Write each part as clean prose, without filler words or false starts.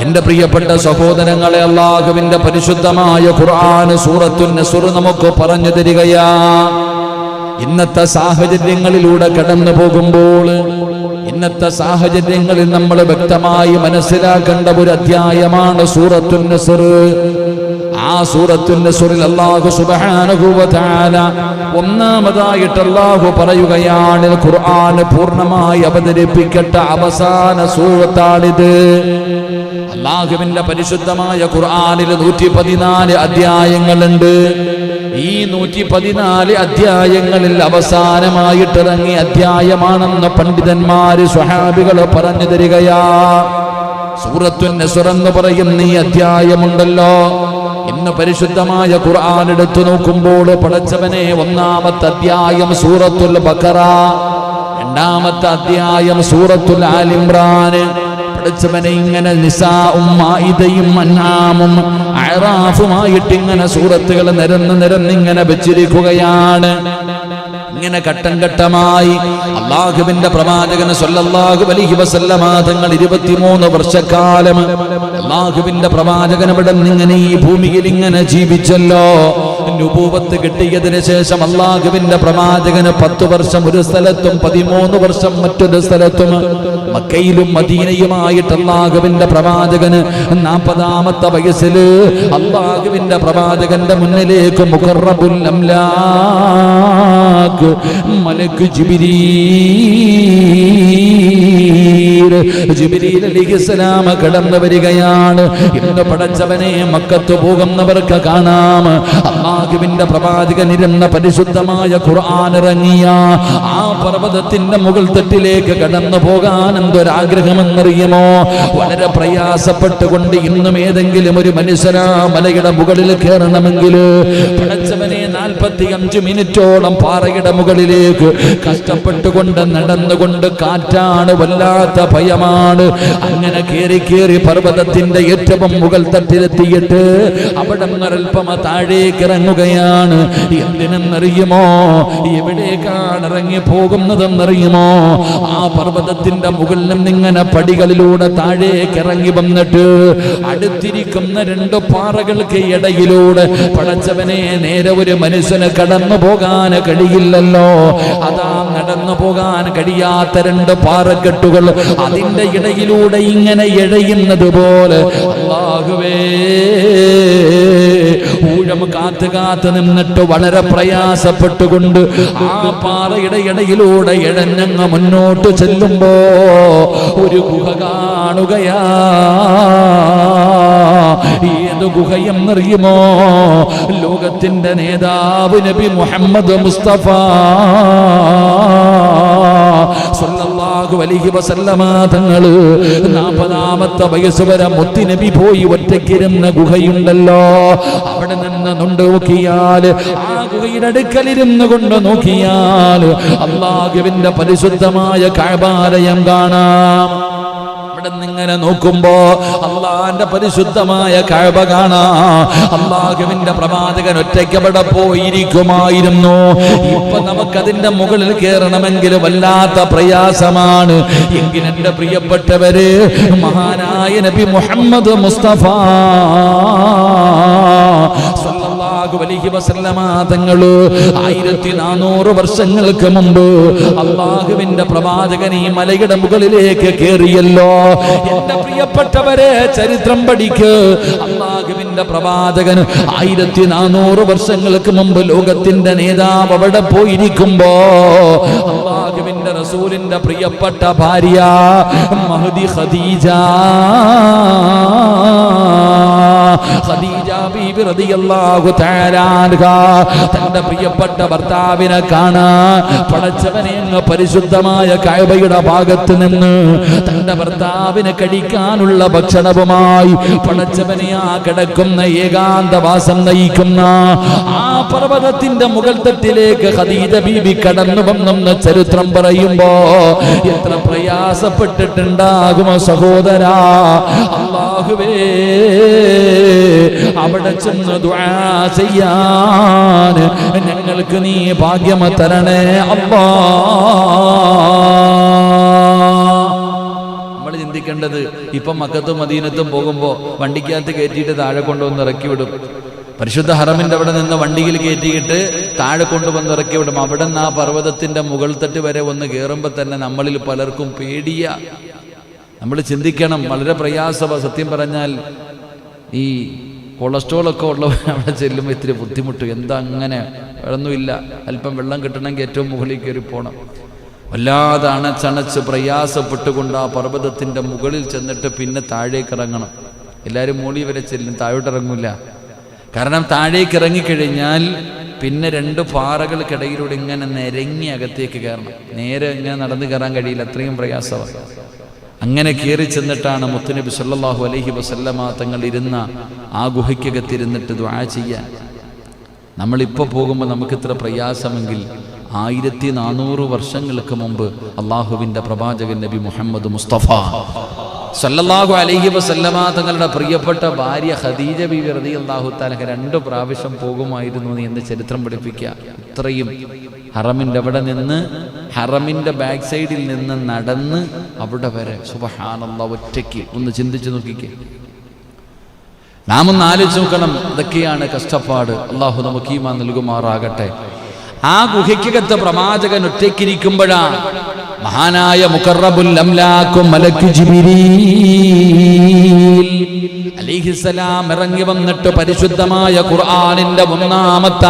എൻ്റെ പ്രിയപ്പെട്ട സഹോദരങ്ങളെ, അല്ലാഹുവിൻ്റെ പരിശുദ്ധമായ ഖുർആൻ സൂറത്തുൻ നസ്ർ നമുക്ക് പറഞ്ഞു തരികയാ. ഇന്നത്തെ സാഹചര്യങ്ങളിലൂടെ കടന്നു പോകുമ്പോൾ ഇന്നത്തെ സാഹചര്യങ്ങളിൽ നമ്മൾ വ്യക്തമായി മനസ്സിലാക്കേണ്ട ഒരു അധ്യായമാണ് സൂറത്തുൻ നസ്ർ. ആ സൂറത്തുൻ നസ്റിൽ അല്ലാഹു സുബ്ഹാനഹു വ തആല ഒന്നാമതായിട്ട് അല്ലാഹു പറയുകയാണ്, ഖുർആൻ പൂർണ്ണമായി അവതരിപ്പിക്കട്ട അവസാന സൂറത്താണിത്. അല്ലാഹുവിന്റെ പരിശുദ്ധമായ ഖുർആനിൽ 114 അധ്യായങ്ങളുണ്ട്. ഈ 114 അധ്യായങ്ങളിൽ അവസാനമായിട്ട് ഇറങ്ങിയ അധ്യായമാണെന്ന് പണ്ഡിതന്മാര് സ്വഹാബികള് പറഞ്ഞു തരികയാ. സൂറത്തുൻ നസ്ർ എന്ന് പറയുന്ന ഈ അധ്യായമുണ്ടല്ലോ, ഇന്ന് പരിശുദ്ധമായ ഖുർആൻ എടുത്തു നോക്കുമ്പോൾ പടച്ചവനെ, ഒന്നാമത്തെ അധ്യായം സൂറത്തുൽ ബഖറ, രണ്ടാമത്തെ അധ്യായം സൂറത്തുൽ ആൽ ഇംറാൻ. പടച്ചവനെ ഇങ്ങനെ നിസാഉം മാഇദയും അൻആമും അഅറാഫുമായിട്ട് ഇങ്ങനെ സൂറത്തുകൾ നിരന്നിങ്ങനെ വെച്ചിരിക്കുകയാണ്. ഇങ്ങനെ ഘട്ടം ഘട്ടമായി അല്ലാഹുവിന്റെ പ്രവാചകൻ സ്വല്ലല്ലാഹു അലൈഹി വസല്ലമ തങ്ങൾ 23 വർഷക്കാലം അല്ലാഹുവിന്റെ പ്രവാചകൻ ഇവിടെ ഇങ്ങനെ ഈ ഭൂമിയിൽ ഇങ്ങനെ ജീവിച്ചല്ലോ. നുബൂവത്ത് കിട്ടിയതിനു ശേഷം അല്ലാഹുവിന്റെ പ്രവാചകന് 10 വർഷം ഒരു സ്ഥലത്തും 13 വർഷം മറ്റൊരു സ്ഥലത്തും, മക്കയിലും മദീനയുമായിട്ട് അല്ലാഹുവിന്റെ പ്രവാചകന് 40ാമത്തെ വയസ്സിൽ അല്ലാഹുവിന്റെ പ്രവാചകന്റെ മുന്നിലേക്ക് മുഖറബുൽ അംലാഖ് മലക്ക് ജിബ്രീൽ അലൈഹിസ്സലാം കടന്നു വരികയാണ്. ഇന്ന് പടച്ചവനെ, മക്കത്ത് പോകുന്നവർക്ക് കാണാം അല്ലാഹുവിന്റെ പ്രവാചകൻ ഇരുന്ന പരിശുദ്ധമായ ഖുർആൻ ഇറങ്ങിയ ആ പർവ്വതത്തിന്റെ മുകൾ തട്ടിലേക്ക് കടന്നു പോകാൻ എന്തൊരാഗ്രഹമെന്നറിയുമോ? വളരെ പ്രയാസപ്പെട്ടുകൊണ്ട് ഇന്നും ഏതെങ്കിലും ഒരു മനുഷ്യനാ മലയുടെ മുകളിൽ കയറണമെങ്കിൽ പടച്ചവനെ 45 മിനിറ്റോളം പാറയുടെ മുകളിലേക്ക് കഷ്ടപ്പെട്ടുകൊണ്ട് നടന്നുകൊണ്ട്, കാറ്റാണ്, വല്ലാത്ത ഭയമാണ്. അങ്ങനെ കേറി പർവ്വതത്തിന്റെ ഏറ്റവും മുകൾ തട്ടിലെത്തിയിട്ട് അവിടെ അല്പം താഴേക്ക് ഇറങ്ങുകയാണ്. എന്തിനെന്നറിയുമോ? എവിടേക്കാണ് ഇറങ്ങി പോകുന്നതെന്നറിയുമോ? ആ പർവ്വതത്തിന്റെ മുകളിൽ നിന്നിങ്ങനെ പടികളിലൂടെ താഴേക്ക് ഇറങ്ങി വന്നിട്ട് അടുത്തിരിക്കുന്ന 2 പാറകൾക്ക് ഇടയിലൂടെ പടച്ചവനെ, നേരെ ഒരു മനുഷ്യന് കടന്നു പോകാൻ കഴിയില്ലല്ലോ. അതാ നടന്നു പോകാൻ കഴിയാത്ത 2 പാറക്കെട്ടുകൾ അതിന്റെ ഇടയിലൂടെ ഇങ്ങനെ ഇഴയുന്നത് പോലെ അല്ലാഹുവേ, ഊഴം കാത്ത് നിന്നിട്ട് വളരെ പ്രയാസപ്പെട്ടുകൊണ്ട് ആ പാറയുടെ ഇടയിലൂടെ ഇഴഞ്ഞങ്ങ് മുന്നോട്ട് ചെല്ലുമ്പോ ഒരു ഗുഹ കാണുകയാ. ഏത് ഗുഹയെന്നറിയുമോ? ലോകത്തിന്റെ നേതാവ് നബി മുഹമ്മദ് മുസ്തഫ സല്ലല്ലാഹു അലൈഹി വസല്ലമ തങ്ങൾ 40ാമത്തെ വയസ്സ് വരെ മുത്തുനബി പോയി ഒറ്റയ്ക്കിരുന്ന ഗുഹയുണ്ടല്ലോ. അവിടെ നിന്ന് നോക്കിയാൽ, ആ ഗുഹയുടെ അടുക്കലിരുന്ന് കൊണ്ട് നോക്കിയാൽ അല്ലാഹുവിന്റെ പരിശുദ്ധമായ കഅബാലയം കാണാം. ഇങ്ങനെ നോക്കുമ്പോ അള്ളാന്റെ പരിശുദ്ധമായ കഅബ കാണാം. അല്ലാഹുവിന്റെ പ്രവാചകൻ ഒറ്റയ്ക്ക് അവിടെ പോയിരിക്കുമായിരുന്നു. ഇപ്പൊ നമുക്കതിന്റെ മുകളിൽ കയറണമെങ്കിൽ വല്ലാത്ത പ്രയാസമാണ്. എങ്കിൽ എന്റെ പ്രിയപ്പെട്ടവര്, മഹാനായ നബി മുഹമ്മദ് മുസ്തഫ സല്ലല്ലാഹു അലൈഹി വസല്ലമ തങ്ങൾ 1400 വർഷങ്ങൾക്ക് മുമ്പ് അല്ലാഹുവിന്റെ പ്രവാചകൻ ഈ മലയുടെ മുകളിലേക്ക് കയറിയല്ലോ. എന്റെ പ്രിയപ്പെട്ടവരെ, ചരിത്രം പഠിക്ക്. അല്ലാഹുവിന്റെ പ്രവാചകൻ 1400 വർഷങ്ങൾക്ക് മുമ്പ് ലോകത്തിന്റെ നേതാവ് അവിടെ പോയിരിക്കുമ്പോ അല്ലാഹുവിന്റെ റസൂലിന്റെ പ്രിയപ്പെട്ട ഭാര്യ മഹദി ഖദീജ ബീബി റളിയല്ലാഹു തആല അൻഹാ തന്റെ പ്രിയപ്പെട്ട ഭർത്താവിനെ കാണാൻ പടച്ചവനെ പരിശുദ്ധമായ കഅബയുടെ ഭാഗത്ത് നിന്ന് തന്റെ ഭർത്താവിന് കഴിക്കാനുള്ള ഭക്ഷണവുമായി പടച്ചവനെ ആ കിടക്കുന്ന ഏകാന്തവാസം നയിക്കുന്ന ആ പർവ്വതത്തിന്റെ മുകൾ തട്ടിലേക്ക് ഖദീജ ബീബി കടന്നു വന്നെന്ന് ചരിത്രം പറയുമ്പോ എത്ര പ്രയാസപ്പെട്ടിട്ടുണ്ടാകുമോ സഹോദരാ. അല്ലാഹുവേ, അവിടെ ചെന്ന് ദുആ ചെയ്യാൻ ഞങ്ങൾക്ക് നീ ഭാഗ്യം തരണേ അല്ലാഹ്. നമ്മൾ ചിന്തിക്കേണ്ടത്, ഇപ്പം മക്കത്തും മദീനത്തും പോകുമ്പോൾ വണ്ടിക്കകത്ത് കയറ്റിയിട്ട് താഴെ കൊണ്ടുവന്ന് ഇറക്കി വിടും. പരിശുദ്ധ ഹറമിൻ്റെ അവിടെ നിന്ന് വണ്ടിയിൽ കയറ്റിയിട്ട് താഴെ കൊണ്ടുവന്ന് ഇറക്കി വിടും. അവിടെ നിന്ന് ആ പർവ്വതത്തിൻ്റെ മുകൾ തട്ട് വരെ ഒന്ന് കയറുമ്പോൾ തന്നെ നമ്മളിൽ പലർക്കും പേടിയ. നമ്മൾ ചിന്തിക്കണം, വളരെ പ്രയാസമാണ് സത്യം പറഞ്ഞാൽ. ഈ കൊളസ്ട്രോളൊക്കെ ഉള്ളവർ അവിടെ ചെല്ലുമ്പോൾ ഇത്തിരി ബുദ്ധിമുട്ട്. എന്താ അങ്ങനെ ഒന്നുമില്ല, അല്പം വെള്ളം കിട്ടണമെങ്കിൽ ഏറ്റവും മുകളിൽ കയറി പോകണം. വല്ലാതെ അണച്ചണച്ച് പ്രയാസപ്പെട്ടുകൊണ്ട് ആ പർവ്വതത്തിൻ്റെ മുകളിൽ ചെന്നിട്ട് പിന്നെ താഴേക്ക് ഇറങ്ങണം. എല്ലാവരും മുകളിൽ വരെ ചെല്ലും, താഴോട്ടിറങ്ങില്ല. കാരണം താഴേക്ക് ഇറങ്ങിക്കഴിഞ്ഞാൽ പിന്നെ 2 പാറകൾക്കിടയിലൂടെ ഇങ്ങനെ നിരങ്ങി അകത്തേക്ക് കയറണം. നേരെ ഇങ്ങനെ നടന്നു കയറാൻ കഴിയില്ല, അത്രയും പ്രയാസമാണ്. അങ്ങനെ കയറി ചെന്നിട്ടാണ് മുത്തുനബി സല്ലല്ലാഹു അലൈഹി വസല്ലമ തങ്ങൾ ഇരുന്ന ആ ഗുഹയ്ക്കകത്തിരുന്നിട്ട് ദുആ ചെയ്യാൻ. നമ്മളിപ്പോൾ പോകുമ്പോൾ നമുക്കിത്ര പ്രയാസമെങ്കിൽ 1400 വർഷങ്ങൾക്ക് മുമ്പ് അള്ളാഹുവിൻ്റെ പ്രവാചകൻ നബി മുഹമ്മദ് മുസ്തഫ സല്ലല്ലാഹു അലൈഹി വസല്ലമ തങ്ങളുടെ പ്രിയപ്പെട്ട ഭാര്യ ഖദീജ ബീവി റളിയല്ലാഹു തആല 2 പ്രാവശ്യം പോകുമായിരുന്നു എന്ന് ചരിത്രം പഠിപ്പിക്കുക. ഇത്രയും ഹറമിൻ്റെ അവിടെ നിന്ന്, ഹറമിൻ്റെ ബാക്ക് സൈഡിൽ നിന്ന് നടന്ന് അവിടെ വരെ സുബ്ഹാനല്ലാഹ് ഒറ്റയ്ക്ക്. ഒന്ന് ചിന്തിച്ച് നോക്കിക്കേ. നാം ഒന്ന് ആലോചിച്ച് നോക്കണം, ഇതൊക്കെയാണ് കഷ്ടപ്പാട്. അള്ളാഹു നമുക്ക് ഈമാൻ നൽകുമാറാകട്ടെ. ആ ഗുഹയ്ക്കകത്ത് പ്രവാചകൻ ഒറ്റയ്ക്കിരിക്കുമ്പോഴാണ് മഹാനായ മുഖറബുൽ അംലാഖ് മലക്ക് ജിബ്രീൽ അലൈഹിസ്സലാം ഇറങ്ങി വന്നിട്ട് പരിശുദ്ധമായ ഖുർആനിന്റെ ഒന്നാമത്തെ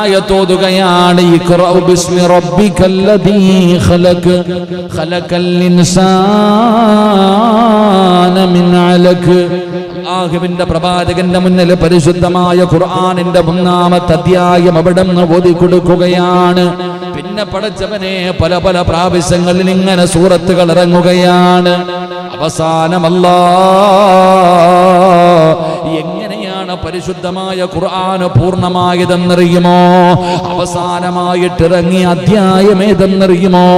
ആയത്ത് ഓതുകയാണ്. ഇഖ്റഉ ബിസ്മി റബ്ബിക്കല്ലദീ ഖലഖ് ഖലഖൽ ഇൻസാന മിൻ അലഖ്. അല്ലാഹുവിന്റെ പ്രവാചകന്റെ മുന്നിൽ പരിശുദ്ധമായ ഖുർആനിന്റെ ഒന്നാമത്തെ അധ്യായം അവിടെ നിന്ന് ഓതി കൊടുക്കുകയാണ്. പിന്നെ പടച്ചവനെ പല പല പ്രാവശ്യങ്ങളിൽ ഇങ്ങനെ സൂറത്തുകൾ ഇറങ്ങുകയാണ്. അവസാനമല്ലാ എങ്ങനെയാണ് പരിശുദ്ധമായ ഖുർആൻ പൂർണ്ണമായതെന്നറിയുമോ? അവസാനമായിട്ടിറങ്ങിയ അധ്യായം ഏതെന്നറിയുമോ?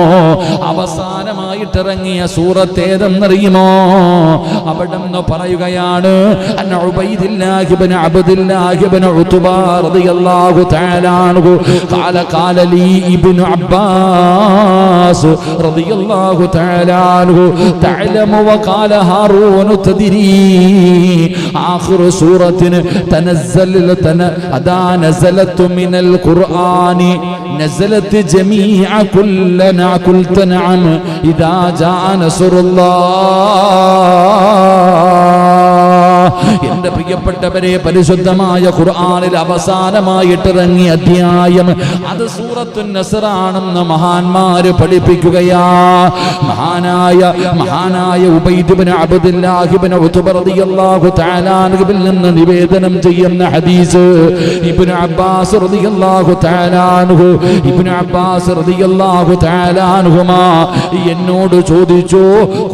അവസാനമായിട്ടിറങ്ങിയ സൂറത്ത് ഏതെന്നറിയുമോ? അവിടെ നിന്ന് പറയുകയാണ്, അൻ ഉബൈദില്ലാഹി ഇബ്നു അബ്ദില്ലാഹി ഇബ്നു ഉത്ബ റളിയല്ലാഹു തആല അൻഹു ഖാല ഖാല ലീ ഇബ്നു അബ്ബാസ് റളിയല്ലാഹു തആല അൻഹു തഅലമു വഖാല ഹാറൂൻ തദ്രി ആഖിറു സൂറത്തിൻ نزلت من القرآن نزلت جميع كلنا قلت نعم إذا جاء نصر الله. എന്റെ പ്രിയപ്പെട്ടവരെ, പരിശുദ്ധമായ ഖുർആനിൽ അവസാനമായിട്ടിറങ്ങിയ അധ്യായം അത് സൂറത്തുൻ നസ്ർ ആണെന്ന് മഹാന്മാര് പഠിപ്പിക്കുകയാ. മഹാനായ ഉബൈദ് ഇബ്നു അബ്ദില്ലാഹി ഇബ്നു ഉത്ബ റളിയല്ലാഹു തആല അൻഹുവിൽ നിന്ന് നിവേദനം ചെയ്യുന്ന ഹദീസ് ഇബ്നു അബ്ബാസ് റളിയല്ലാഹു തആല അൻഹുമാ എന്നോട് ചോദിച്ചു,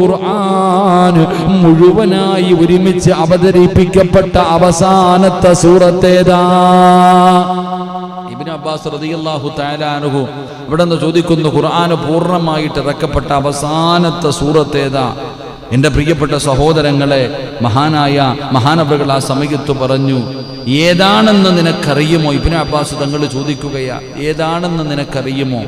ഖുർആൻ മുഴുവനായി ഒരുമിച്ച് അവതരിപ്പിക്കപ്പെട്ട അവസാനത്തെ സൂറത്തേതാ? ഇബ്നു അബ്ബാസ് റളിയല്ലാഹു തആല അൻഹു ഇവിടെ നിന്ന് ചോദിക്കുന്നു, ഖുർആൻ പൂർണ്ണമായിട്ട് ഇറക്കപ്പെട്ട അവസാനത്തെ സൂറത്തേതാ? എൻ്റെ പ്രിയപ്പെട്ട സഹോദരങ്ങളെ, മഹാനവറുകൾ ആ സമയത്ത് പറഞ്ഞു, ഏതാണെന്ന് നിനക്കറിയുമോ? ഇബ്നു അബ്ബാസ് തങ്ങൾ ചോദിക്കുകയാ, ഏതാണെന്ന് നിനക്കറിയുമോ?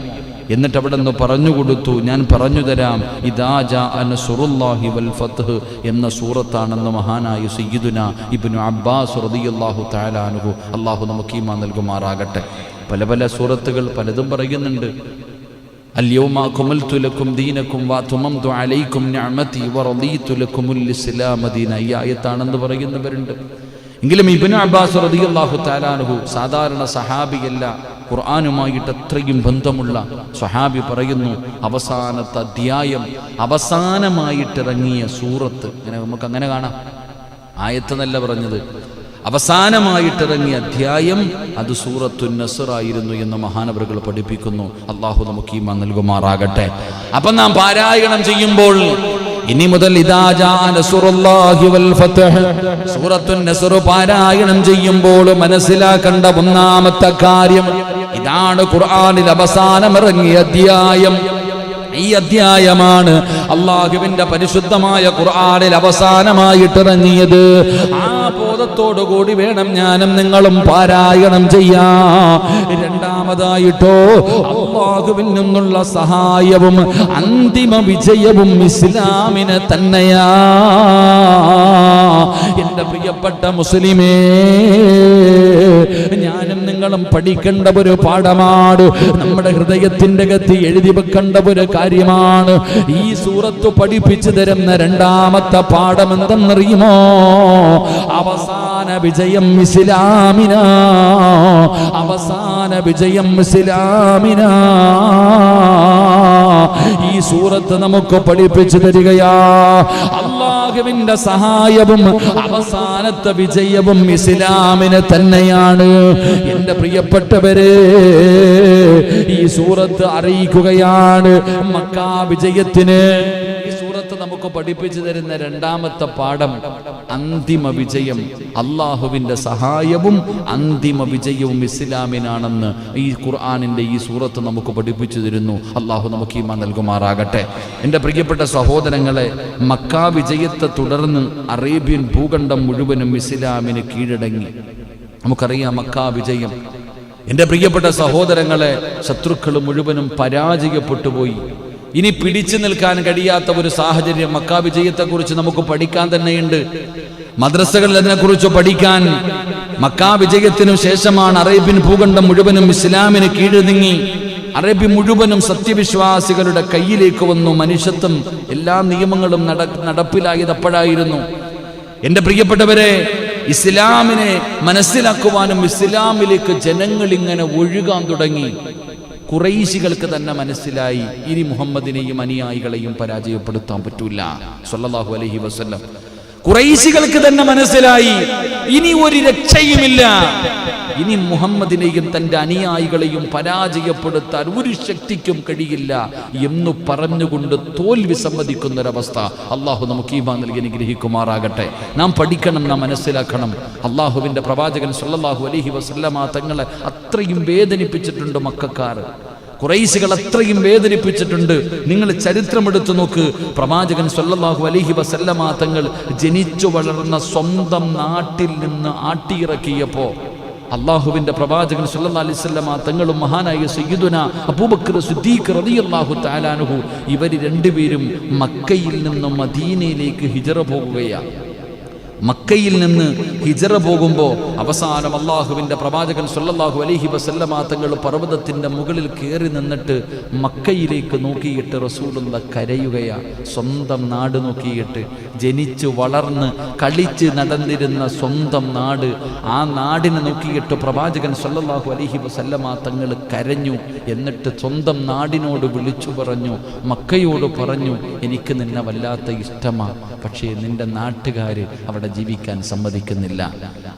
എന്നിട്ട് അവിടെ നിന്ന് പറഞ്ഞു കൊടുത്തു, ഞാൻ പറഞ്ഞു തരാം, ഇദാ ജാഅ നസ്റുല്ലാഹി വൽ ഫത്ഹ് എന്ന സൂറത്താണെന്ന് മഹാനായ സയ്യിദുന ഇബ്നു അബ്ബാസ് റളിയല്ലാഹു തആല അൻഹു. അല്ലാഹു നമുക്ക് ഈമാൻ നൽകുമാറാകട്ടെ. പല പല സൂറത്തുകൾ പലതും പറയുന്നുണ്ട്. اليوم أكملت لكم دينكم وأتممت عليكم نعمتي ورضيت لكم الإسلام دينا. ഈ ആയത്താണെന്ന് പറയുന്നവരുണ്ട്. എങ്കിലും ഇബ്നു അബ്ബാസ് റളിയല്ലാഹു തആല അൻഹു സാധാരണ സഹാബിയല്ല, ഖുർആനുമായിട്ട് അത്രയും ബന്ധമുള്ള സ്വഹാബി പറയുന്നു, അവസാനത്തെ അധ്യായം അവസാനമായിട്ടിറങ്ങിയ സൂറത്ത്. നമുക്ക് അങ്ങനെ കാണാം, ആയത്തെന്നല്ല പറഞ്ഞത്, അവസാനമായിട്ടിറങ്ങിയ അധ്യായം അത് സൂറത്തുൻ നസ്ർ ആയിരുന്നു എന്ന് മഹാനവറുകൾ പഠിപ്പിക്കുന്നു. അല്ലാഹു നമുക്ക് ഈമാൻ നൽകുമാറാകട്ടെ. അപ്പം നാം പാരായണം ചെയ്യുമ്പോൾ ഇനി മുതൽ ഇദാ ജാഅ നസ്റുല്ലാഹി വൽ ഫത്ഹ് സൂറത്തുൻ നസ്ർ പാരായണം ചെയ്യുമ്പോൾ മനസ്സിലാക്കേണ്ട ഒന്നാമത്തെ കാര്യം ഇതാണ്, ഖുർആനിൽ അവസാനം ഇറങ്ങിയ അധ്യായം ഈ അധ്യായമാണ് അല്ലാഹുവിന്റെ പരിശുദ്ധമായ ഖുർആനിൽ അവസാനമായിട്ട് ഇറങ്ങിയത്. ആ ബോധത്തോടുകൂടി വേണം ഞാനും നിങ്ങളും പാരായണം ചെയ്യാൻ. രണ്ടാമതായിട്ടോ അല്ലാഹുവിൽ നിന്നുള്ള സഹായവും അന്തിമ വിജയവും ഇസ്ലാമിന് തന്നെയാ. എന്റെ പ്രിയപ്പെട്ട മുസ്ലിമേ, ഞാനും നിങ്ങളും പഠിക്കേണ്ട ഒരു പാഠമാണ്, നമ്മുടെ ഹൃദയത്തിന്റെ അകത്ത് എഴുതി വെക്കേണ്ട ഒരു കാര്യമാണ്. ഈ സൂറത്ത് പഠിപ്പിച്ചു തരുന്ന രണ്ടാമത്തെ പാഠം എന്തെന്നറിയുമോ? അവസാന വിജയം ഇസ്ലാമിനാ. അവസാന വിജയം ഇസ്ലാമിനാ. ഈ സൂറത്ത് നമുക്ക് പഠിപ്പിച്ചു തരികയാ. അല്ലാഹുവിന്റെ സഹായവും അവസാനത്തെ വിജയവും ഇസ്ലാമിന് തന്നെയാണ്. എന്റെ പ്രിയപ്പെട്ടവരെ, ഈ സൂറത്ത് അറിയിക്കുകയാണ് മക്കാ വിജയത്തിന്. ഈ സൂറത്ത് നമുക്ക് പഠിപ്പിച്ചു തരുന്ന രണ്ടാമത്തെ പാഠം അന്തിമ വിജയം, അല്ലാഹുവിന്റെ സഹായവും അന്തിമ വിജയവും ഇസ്ലാമിനാണെന്ന് ഈ ഖുർആനിന്റെ ഈ സൂറത്ത് നമുക്ക് പഠിപ്പിച്ചു തരുന്നു. അല്ലാഹു നമുക്ക് ഈമാൻ നൽകുമാറാകട്ടെ. എൻ്റെ പ്രിയപ്പെട്ട സഹോദരങ്ങളെ, മക്കാ വിജയത്തെ തുടർന്ന് അറേബ്യൻ ഭൂഖണ്ഡം മുഴുവനും ഇസ്ലാമിന് കീഴടങ്ങി. നമുക്കറിയാം മക്കാ വിജയം. എൻ്റെ പ്രിയപ്പെട്ട സഹോദരങ്ങളെ, ശത്രുക്കൾ മുഴുവനും പരാജയപ്പെട്ടു പോയി. ഇനി പിടിച്ചു നിൽക്കാൻ കഴിയാത്ത ഒരു സാഹചര്യം മക്കാ വിജയത്തെക്കുറിച്ച് നമുക്ക് പഠിക്കാൻ തന്നെയുണ്ട്. മദ്രസകളിൽ അതിനെക്കുറിച്ച് പഠിക്കാൻ. മക്കാ വിജയത്തിനു ശേഷമാണ് അറേബ്യൻ ഭൂഖണ്ഡം മുഴുവനും ഇസ്ലാമിന് കീഴടങ്ങി. അറേബ്യ മുഴുവനും സത്യവിശ്വാസികളുടെ കയ്യിലേക്ക് വന്നു. മനുഷ്യത്വം എല്ലാ നിയമങ്ങളും നടപ്പിലായത് അപ്പോഴായിരുന്നു. എൻ്റെ പ്രിയപ്പെട്ടവരെ, ഇസ്ലാമിനെ മനസ്സിലാക്കുവാനും ഇസ്ലാമിലേക്ക് ജനങ്ങൾ ഇങ്ങനെ ഒഴുകാൻ തുടങ്ങി. ഖുറൈശികൾക്ക് തന്നെ മനസ്സിലായി ഇനി മുഹമ്മദിനെയും അനുയായികളെയും പരാജയപ്പെടുത്താൻ പറ്റൂല സ്വല്ലല്ലാഹു അലൈഹി വസല്ലം. ഖുറൈശികൾക്ക് തന്നെ മനസ്സിലായി ഇനി ഒരു രക്ഷയുമില്ല, ഇനി മുഹമ്മദിനെയും തന്റെ അനുയായികളെയും പരാജയപ്പെടുത്താൻ ഒരു ശക്തിക്കും കഴിയില്ല എന്ന് പറഞ്ഞുകൊണ്ട് തോൽവി സമ്മതിക്കുന്നൊരവസ്ഥ. അള്ളാഹു നമുക്ക് ഈമാൻ നൽകി അനുഗ്രഹിക്കുമാറാകട്ടെ. നാം പഠിക്കണം, നാം മനസ്സിലാക്കണം. അള്ളാഹുവിന്റെ പ്രവാചകൻ സ്വല്ലല്ലാഹു അലൈഹി വസല്ലമ തങ്ങളെ അത്രയും വേദനിപ്പിച്ചിട്ടുണ്ട് മക്കക്കാർ. ഖുറൈശികൾ അത്രയും വേദനിപ്പിച്ചിട്ടുണ്ട്. നിങ്ങൾ ചരിത്രമെടുത്തു നോക്ക്. പ്രവാചകൻ സ്വല്ലല്ലാഹു അലൈഹി വസല്ലമ തങ്ങൾ ജനിച്ചു വളർന്ന സ്വന്തം നാട്ടിൽ നിന്ന് ആട്ടിയിറക്കിയപ്പോ അള്ളാഹുവിന്റെ പ്രവാചകൻ സ്വല്ലല്ലാഹു അലൈഹി വസല്ലമ തങ്ങളും മഹാനായ സയ്യിദുനാ അബൂബക്കർ സിദ്ദീഖ് റളിയല്ലാഹു തആല അൻഹു ഇവർ രണ്ടുപേരും മക്കയിൽ നിന്ന് മദീനയിലേക്ക് ഹിജറ പോകുകയാണ്. മക്കയിൽ നിന്ന് ഹിജറ പോകുമ്പോൾ അവസാനം അള്ളാഹുവിന്റെ പ്രവാചകൻ സ്വല്ലല്ലാഹു അലൈഹി വസല്ലമ തങ്ങൾ പർവ്വതത്തിന്റെ മുകളിൽ കയറി നിന്നിട്ട് മക്കയിലേക്ക് നോക്കിയിട്ട് റസൂലുള്ള കരയുകയാ. സ്വന്തം നാട് നോക്കിയിട്ട്, ജനിച്ചു വളർന്ന് കളിച്ച് നടന്നിരുന്ന സ്വന്തം നാട്, ആ നാടിനെ നോക്കിയിട്ട് പ്രവാചകൻ സ്വല്ലല്ലാഹു അലൈഹി വസല്ലമ തങ്ങൾ കരഞ്ഞു. എന്നിട്ട് സ്വന്തം നാടിനോട് വിളിച്ചു പറഞ്ഞു, മക്കയോട് പറഞ്ഞു, എനിക്ക് നിന്നെ വല്ലാത്ത ഇഷ്ടമാ, പക്ഷേ നിന്റെ നാട്ടുകാര് അവിടെ ജീവിക്കാൻ സമ്മതിക്കുന്നില്ല.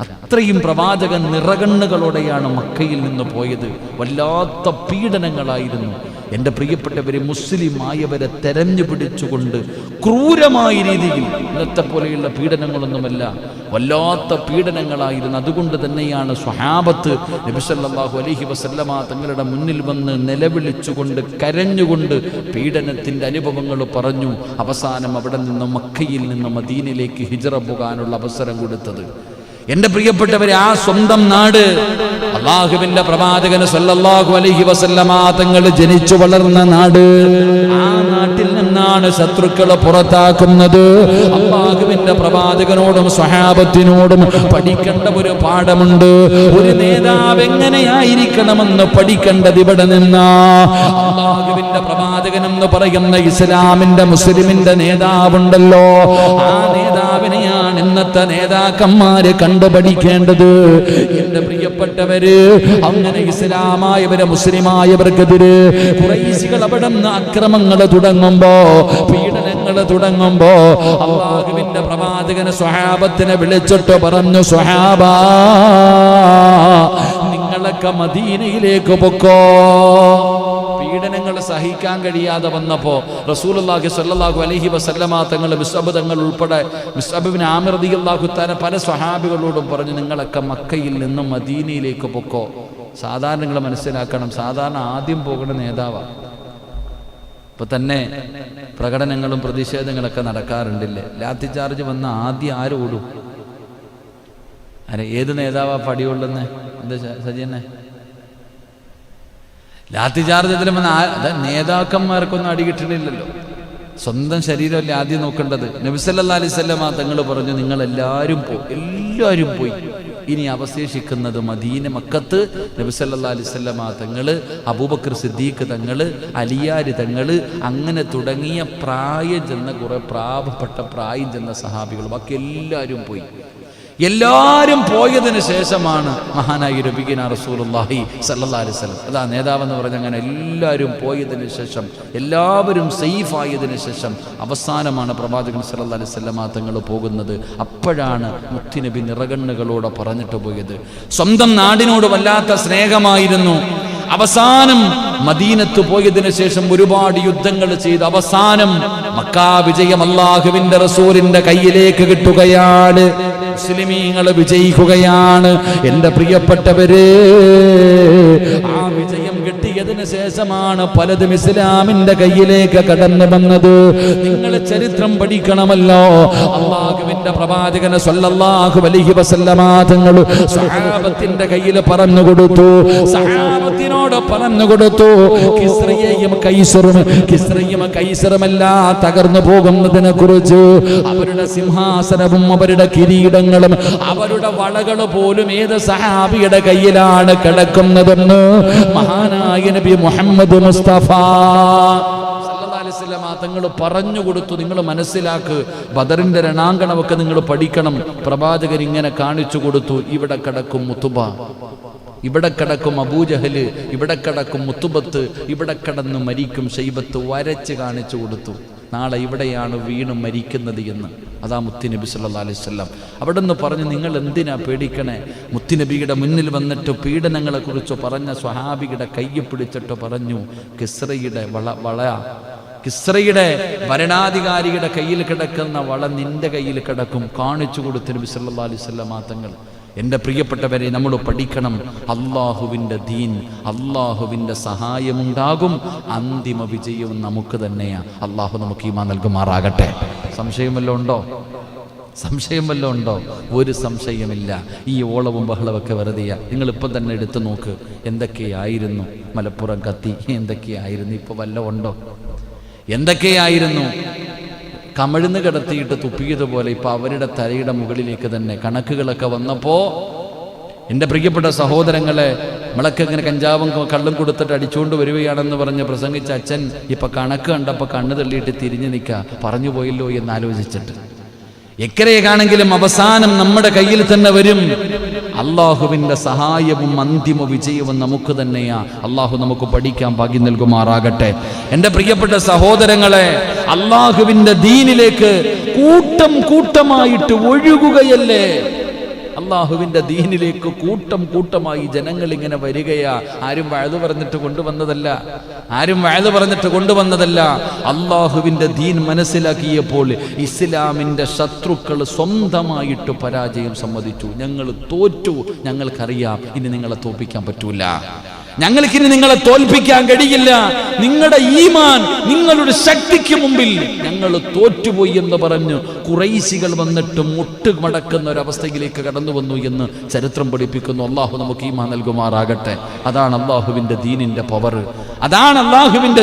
അത്രയും പ്രവാചകൻ നിറകണ്ണുകളോടെയാണ് മക്കയിൽ നിന്ന് പോയത്. വല്ലാത്ത പീഡനങ്ങളായിരുന്നു. എൻ്റെ പ്രിയപ്പെട്ടവരെ, മുസ്ലിം ആയവരെ തെരഞ്ഞു പിടിച്ചുകൊണ്ട് ക്രൂരമായ രീതിയിൽ, ഇന്നത്തെ പോലെയുള്ള പീഡനങ്ങളൊന്നുമല്ല, വല്ലാത്ത പീഡനങ്ങളായിരുന്നു. അതുകൊണ്ട് തന്നെയാണ് സ്വഹാബത്ത് നബി സല്ലല്ലാഹു അലൈഹി വസല്ലമ തങ്ങളുടെ മുന്നിൽ വന്ന് നിലവിളിച്ചുകൊണ്ട് കരഞ്ഞുകൊണ്ട് പീഡനത്തിൻ്റെ അനുഭവങ്ങൾ പറഞ്ഞു. അവസാനം അവിടെ നിന്ന് മക്കയിൽ നിന്ന് മദീനയിലേക്ക് ഹിജറ പോകാനുള്ള അവസരം കൊടുത്തത്. എൻ്റെ പ്രിയപ്പെട്ടവരെ, ആ സ്വന്തം നാട്, അല്ലാഹുവിന്റെ പ്രവാചകൻ സ്വല്ലല്ലാഹു അലൈഹി വസല്ലമ തങ്ങൾ ജനിച്ചു വളർന്ന നാട്, ആ നാട്ടിൽ നിന്നാണ് ശത്രുക്കളെ പുറത്താക്കുന്നത്. അല്ലാഹുവിന്റെ പ്രവാചകനോടും സ്വഹാബത്തിനോടും പഠിക്കേണ്ട ഒരു പാഠമുണ്ട്. ഒരു നേതാവ് എങ്ങനെയായിരിക്കണമെന്ന് പഠിക്കേണ്ടത് ഇവിടെ നിന്നാ. അല്ലാഹുവിന്റെ പ്രവാചകൻ എന്ന് പറയുന്ന ഇസ്ലാമിന്റെ മുസ്ലിമിന്റെ നേതാവുണ്ടല്ലോ, ആ നേതാവിനെയാണ് ഇന്നത്തെ നേതാക്കന്മാര് കണ്ടുപഠിക്കേണ്ടത്. എന്റെ പ്രിയപ്പെട്ടവര്, അങ്ങനെ ഇസ്ലാമായവരെ മുസ്ലിമായവർക്കെതിരെ ഖുറൈശികൾ അവിടെ നിന്ന് അക്രമങ്ങൾ തുടങ്ങുമ്പോ, പീഡനങ്ങൾ തുടങ്ങുമ്പോ, അല്ലാഹുവിന്റെ പ്രവാചകന് സ്വഹാബത്തിനെ വിളിച്ചിട്ട് പറഞ്ഞു, സ്വഹാബാ, നിങ്ങളൊക്കെ മദീനയിലേക്ക് പൊക്കോ. പീഡനങ്ങൾ സഹിക്കാൻ കഴിയാതെ വന്നപ്പോൾ റസൂലുള്ളാഹി സ്വല്ലല്ലാഹു അലൈഹി വസല്ലമ തങ്ങൾ, മിസ്അബ് തങ്ങൾ ഉൾപ്പെടെ, മിസ്അബ് ഇബ്നു ആമിർ റളിയല്ലാഹു തആല പല സ്വഹാബികളോടും പറഞ്ഞു, നിങ്ങളൊക്കെ മക്കയിൽ നിന്നും മദീനയിലേക്ക് പൊക്കോ. സാധാരണ നിങ്ങൾ മനസ്സിലാക്കണം, സാധാരണ ആദ്യം പോകുന്ന നേതാവാണ്. ഇപ്പൊ തന്നെ പ്രകടനങ്ങളും പ്രതിഷേധങ്ങളൊക്കെ നടക്കാറുണ്ടില്ലേ? ലാത്തി ചാർജ് വന്ന ആദ്യം ആരോടും? ഏത് നേതാവാ പടിയുള്ളെന്ന്? എന്താ സജീനെ? ലാത്തി ചാർജത്തിൽ വന്ന നേതാക്കന്മാർക്കൊന്നും അടി കിട്ടണില്ലല്ലോ. സ്വന്തം ശരീരമല്ലേ ആദ്യം നോക്കേണ്ടത്. നബി സല്ലല്ലാഹു അലൈഹി വസല്ലം തങ്ങൾ പറഞ്ഞു, നിങ്ങൾ എല്ലാവരും പോയി, ഇനി അവശേഷിക്കുന്നത് മക്കത്ത് നബി സല്ലല്ലാഹു അലൈഹി വസല്ലം തങ്ങൾ, അബൂബക്കർ സിദ്ദീഖ് തങ്ങൾ, അലിയാര് തങ്ങൾ, അങ്ങനെ തുടങ്ങിയ പ്രായം ചെന്ന കുറെ പ്രായം ചെന്ന സഹാബികൾ, ബാക്കി എല്ലാവരും പോയി. എല്ലാവരും പോയതിന് ശേഷമാണ് മഹാനായ നബിയിന റസൂലുള്ളാഹി സ്വല്ലല്ലാഹു അലൈഹി വസല്ലം, അതാ നേതാവെന്ന് പറഞ്ഞ അങ്ങനെ എല്ലാവരും പോയതിന് ശേഷം, എല്ലാവരും സേഫായതിനു ശേഷം അവസാനമാണ് പ്രവാചകൻ സ്വല്ലല്ലാഹു അലൈഹി വസല്ലം തങ്ങൾ പോകുന്നത്. അപ്പോഴാണ് മുത്തുനബി നിറകണ്ണുകളോടെ പറഞ്ഞിട്ട് പോയത്. സ്വന്തം നാടിനോട് വല്ലാത്ത സ്നേഹമായിരുന്നു. അവസാനം മദീനത്ത് പോയതിനു ശേഷം ഒരുപാട് യുദ്ധങ്ങൾ ചെയ്ത് അവസാനം മക്കാ വിജയം അല്ലാഹുവിന്റെ റസൂലിന്റെ കയ്യിലേക്ക് കിട്ടുകയാണ്. മുസ്ലിമീങ്ങൾ വിജയിക്കുകയാണ്. എന്റെ പ്രിയപ്പെട്ടവരെ, ആ വിജയം കിട്ടിയതിനു ശേഷമാണ് പലതും ഇസ്ലാമിന്റെ കയ്യിലേക്ക് കടന്നു വന്നത്. നിങ്ങൾ ചരിത്രം പഠിക്കണമല്ലോ. അല്ലാഹുവിന്റെ പ്രവാചകൻ സ്വല്ലല്ലാഹു അലൈഹി വസല്ലമ തങ്ങൾ സഹാബത്തിന്റെ കയ്യിൽ പറഞ്ഞു കൊടുത്തു. സഹാബത്തിനോട് പറഞ്ഞു കൊടുത്തു, കിസ്രയെയും കൈസറുമെല്ലാം തകർന്നു പോകുന്നതിനെ കുറിച്ച്, അവരുടെ സിംഹാസനവും അവരുടെ കിരീടങ്ങളും അവരുടെ വളകൾ പോലും ഏത് സഹാബിയുടെ കയ്യിലാണ് കിടക്കുന്നതെന്ന് മഹാനായ നബി മുഹമ്മദ് മുസ്തഫ സല്ലല്ലാഹു അലൈഹി വസല്ലം തങ്ങൾ പറഞ്ഞു കൊടുത്തു. നിങ്ങൾ മനസ്സിലാക്ക്, ബദറിന്റെ രണാങ്കണമൊക്കെ നിങ്ങൾ പഠിക്കണം. പ്രവാചകൻ ഇങ്ങനെ കാണിച്ചു കൊടുത്തു. ഇവിടെ കിടക്കും മുത്തുബ, ഇവിടെ കിടക്കും അബൂജഹല്, ഇവിടെ കിടക്കും മുത്തുബത്ത്, ഇവിടെ കിടന്ന് മരിക്കും ശൈബത്ത്, വരച്ച് കാണിച്ചു കൊടുത്തു. നാളെ ഇവിടെയാണ് വീണ് മരിക്കുന്നത് എന്ന്. അതാ മുത്തുനബി സല്ലല്ലാഹു അലൈഹി വസല്ലം അവിടെ നിന്ന് പറഞ്ഞു, നിങ്ങൾ എന്തിനാ പേടിക്കണേ? മുത്തുനബിയുടെ മുന്നിൽ വന്നിട്ട് പീഡനങ്ങളെ കുറിച്ച് പറഞ്ഞ സ്വഹാബിയുടെ കയ്യെ പിടിച്ചിട്ട് പറഞ്ഞു, കിസ്രയുടെ കിസ്രയുടെ ഭരണാധികാരിയുടെ കയ്യിൽ കിടക്കുന്ന വള നിന്റെ കയ്യിൽ കിടക്കും. കാണിച്ചു കൊടുത്തു നബി സല്ലല്ലാഹു അലൈഹി വസല്ലം തങ്ങൾ. എൻ്റെ പ്രിയപ്പെട്ടവരെ, നമ്മൾ പഠിക്കണം. അള്ളാഹുവിൻ്റെ ദീൻ, അള്ളാഹുവിൻ്റെ സഹായമുണ്ടാകും. അന്തിമ വിജയവും നമുക്ക് തന്നെയാണ്. അള്ളാഹു നമുക്ക് ഈമാൻ നൽകുമാറാകട്ടെ. സംശയം വല്ലതും ഉണ്ടോ? ഒരു സംശയമില്ല. ഈ ഓളവും ബഹളമൊക്കെ വെറുതെയാ. നിങ്ങളിപ്പം തന്നെ എടുത്തു നോക്ക്, എന്തൊക്കെയായിരുന്നു മലപ്പുറം കത്തി, എന്തൊക്കെയായിരുന്നു. ഇപ്പോൾ വല്ലതും ഉണ്ടോ? എന്തൊക്കെയായിരുന്നു? കമഴ്ന്ന് കിടത്തിയിട്ട് തുപ്പിയതുപോലെ ഇപ്പം അവരുടെ തലയുടെ മുകളിലേക്ക് തന്നെ കണക്കുകളൊക്കെ വന്നപ്പോൾ, എൻ്റെ പ്രിയപ്പെട്ട സഹോദരങ്ങളെ, നമ്മളൊക്കെ ഇങ്ങനെ കഞ്ചാവും കള്ളും കൊടുത്തിട്ട് അടിച്ചുകൊണ്ട് വരികയാണെന്ന് പറഞ്ഞ് പ്രസംഗിച്ച അച്ഛൻ ഇപ്പം കണക്ക് കണ്ടപ്പോൾ കണ്ണ് തള്ളിയിട്ട് തിരിഞ്ഞു നിൽക്കുക, പറഞ്ഞു പോയല്ലോ എന്നാലോചിച്ചിട്ട്. എക്കരയാണെങ്കിലും അവസാനം നമ്മുടെ കയ്യിൽ തന്നെ വരും. അള്ളാഹുവിൻ്റെ സഹായവും അന്തിമ വിജയവും നമുക്ക് തന്നെയാ. അള്ളാഹു നമുക്ക് പഠിക്കാൻ ഭാഗ്യം നൽകുമാറാകട്ടെ. എൻ്റെ പ്രിയപ്പെട്ട സഹോദരങ്ങളെ, അള്ളാഹുവിൻ്റെ ദീനിലേക്ക് കൂട്ടമായിട്ട് ഒഴുകുകയല്ലേ? അള്ളാഹുവിൻ്റെ ദീനിലേക്ക് കൂട്ടമായി ജനങ്ങൾ ഇങ്ങനെ വരികയാ. ആരും വഅദ് പറഞ്ഞിട്ട് കൊണ്ടുവന്നതല്ല. അള്ളാഹുവിൻ്റെ ദീൻ മനസ്സിലാക്കിയപ്പോൾ ഇസ്ലാമിൻ്റെ ശത്രുക്കൾ സ്വന്തമായിട്ട് പരാജയം സമ്മതിച്ചു. ഞങ്ങൾ തോറ്റു, ഞങ്ങൾക്കറിയാം, ഇനി നിങ്ങളെ തോൽപ്പിക്കാൻ പറ്റൂല, ഞങ്ങൾക്കിനി നിങ്ങളെ തോൽപ്പിക്കാൻ കഴിയില്ല. നിങ്ങളുടെ ഈമാൻ, നിങ്ങളുടെ ശക്തിക്ക് മുമ്പിൽ ഞങ്ങൾ തോറ്റുപോയി എന്ന് പറഞ്ഞ് ഖുറൈശികൾ വന്നിട്ട് മുട്ടുമടക്കുന്ന ഒരവസ്ഥയിലേക്ക് കടന്നു വന്നു എന്ന് ചരിത്രം പഠിപ്പിക്കുന്നു. അള്ളാഹു നമുക്ക് ഈമാൻ നൽകുമാറാകട്ടെ. അതാണ് അള്ളാഹുവിൻ്റെ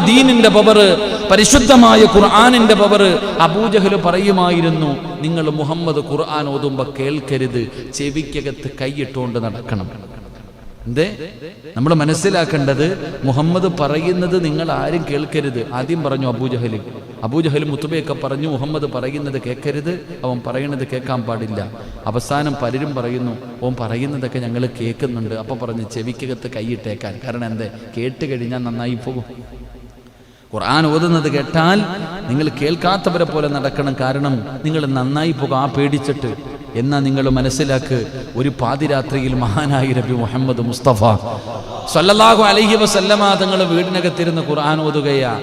ദീനിന്റെ പവർ. പരിശുദ്ധമായ ഖുർആനിന്റെ പവർ. അബൂജഹൽ പറയുമായിരുന്നു, നിങ്ങൾ മുഹമ്മദ് ഖുർആൻ ഓതുമ്പോൾ കേൾക്കരുത്, ചെവിക്കകത്ത് കൈയിട്ടുകൊണ്ട് നടക്കണം. നമ്മൾ മനസ്സിലാക്കേണ്ടത്, മുഹമ്മദ് പറയുന്നത് നിങ്ങൾ ആരും കേൾക്കരുത്. ആദ്യം പറഞ്ഞു അബൂജഹൽ മുത്തുബയൊക്കെ പറഞ്ഞു, മുഹമ്മദ് പറയുന്നത് കേൾക്കരുത്, അവൻ പറയുന്നത് കേൾക്കാൻ പാടില്ല. അവസാനം പലരും പറയുന്നു, അവൻ പറയുന്നതൊക്കെ ഞങ്ങൾ കേൾക്കുന്നുണ്ട്. അപ്പൊ പറഞ്ഞു ചെവിക്കകത്ത് കൈയിട്ടേക്കാൻ. കാരണം കേട്ട് കഴിഞ്ഞാൽ നന്നായി പോകും. ഖുർആൻ ഓതുന്നത് കേട്ടാൽ നിങ്ങൾ കേൾക്കാത്തവരെ പോലെ നടക്കണം. കാരണം നിങ്ങൾ നന്നായി പോകും, ആ പേടിച്ചിട്ട്. എന്നാ നിങ്ങൾ മനസ്സിലാക്ക്, ഒരു പാതിരാത്രിയിൽ മഹാനായ നബി മുഹമ്മദ് മുസ്തഫ സല്ലല്ലാഹു അലൈഹി വസല്ലമ തങ്ങൾ വീടിനകത്തിരുന്ന് ഖുർആൻ ഓതുകയാ.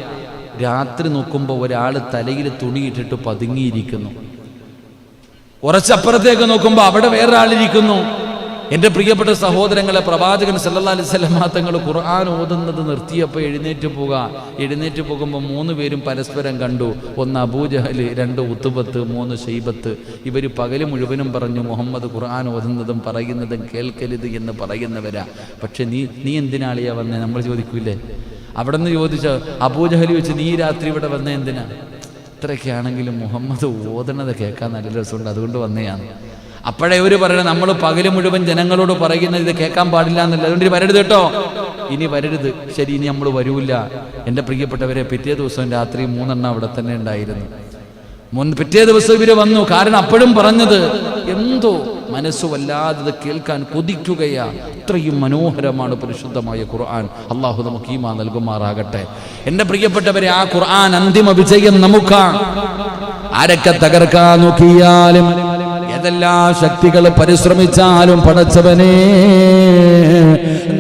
രാത്രി നോക്കുമ്പോൾ ഒരാൾ തലയിൽ തുണിയിട്ടിട്ട് പതുങ്ങിയിരിക്കുന്നു. കുറച്ചപ്പുറത്തേക്ക് നോക്കുമ്പോൾ അവിടെ വേറൊരാളിരിക്കുന്നു. എൻ്റെ പ്രിയപ്പെട്ട സഹോദരങ്ങളെ, പ്രവാചകൻ സല്ലല്ലാഹു അലൈഹി വസല്ലം തങ്ങൾ ഖുർആൻ ഓതുന്നത് നിർത്തിയപ്പോൾ എഴുന്നേറ്റ് പോകുമ്പോൾ 3 പേരും പരസ്പരം കണ്ടു. 1 അബൂജഹൽ, 2 ഉത്ബത്ത്, 3 ശൈബത്ത്. ഇവർ പകല് മുഴുവനും പറഞ്ഞു മുഹമ്മദ് ഖുർആൻ ഓതുന്നതും പറയുന്നതും കേൾക്കരുത് എന്ന് പറയുന്നവരാ. പക്ഷെ നീ എന്തിനാളിയാ വന്നേ? നമ്മൾ ചോദിക്കൂലേ? അവിടെ നിന്ന് ചോദിച്ച അബൂജഹൽ വെച്ച്, നീ രാത്രി ഇവിടെ വന്നേ എന്തിനാ? ഇത്രയൊക്കെയാണെങ്കിലും മുഹമ്മദ് ഓതണത് കേൾക്കാൻ നല്ല രസമുണ്ട്, അതുകൊണ്ട് വന്നെയാണ്. അപ്പോഴേ ഇവർ പറയണം, നമ്മൾ പകല് മുഴുവൻ ജനങ്ങളോട് പറയുന്നത് ഇത് കേൾക്കാൻ പാടില്ല എന്നല്ല, അതുകൊണ്ട് വരരുത് കേട്ടോ, ഇനി വരരുത്. ശരി, ഇനി നമ്മൾ വരൂല്ല. എൻ്റെ പ്രിയപ്പെട്ടവരെ, പിറ്റേ ദിവസം രാത്രി 3 എണ്ണം അവിടെ തന്നെ ഉണ്ടായിരുന്നു. പിറ്റേ ദിവസം ഇവര് വന്നു. കാരണം അപ്പോഴും പറഞ്ഞത് എന്തോ മനസ്സ് വല്ലാതെ കേൾക്കാൻ കൊതിക്കുകയാ. ഇത്രയും മനോഹരമാണ് പരിശുദ്ധമായ ഖുർആൻ. അള്ളാഹു നമുക്ക് ഈമാൻ നൽകുമാറാകട്ടെ. എൻ്റെ പ്രിയപ്പെട്ടവരെ, ആ ഖുർആൻ അന്തിമ വിജയം നമുക്കാണ്. ആരൊക്കെ തകർക്കാൻ നോക്കിയാലും, ഏതെല്ലാ ശക്തികൾ പരിശ്രമിച്ചാലും പടച്ചവനെ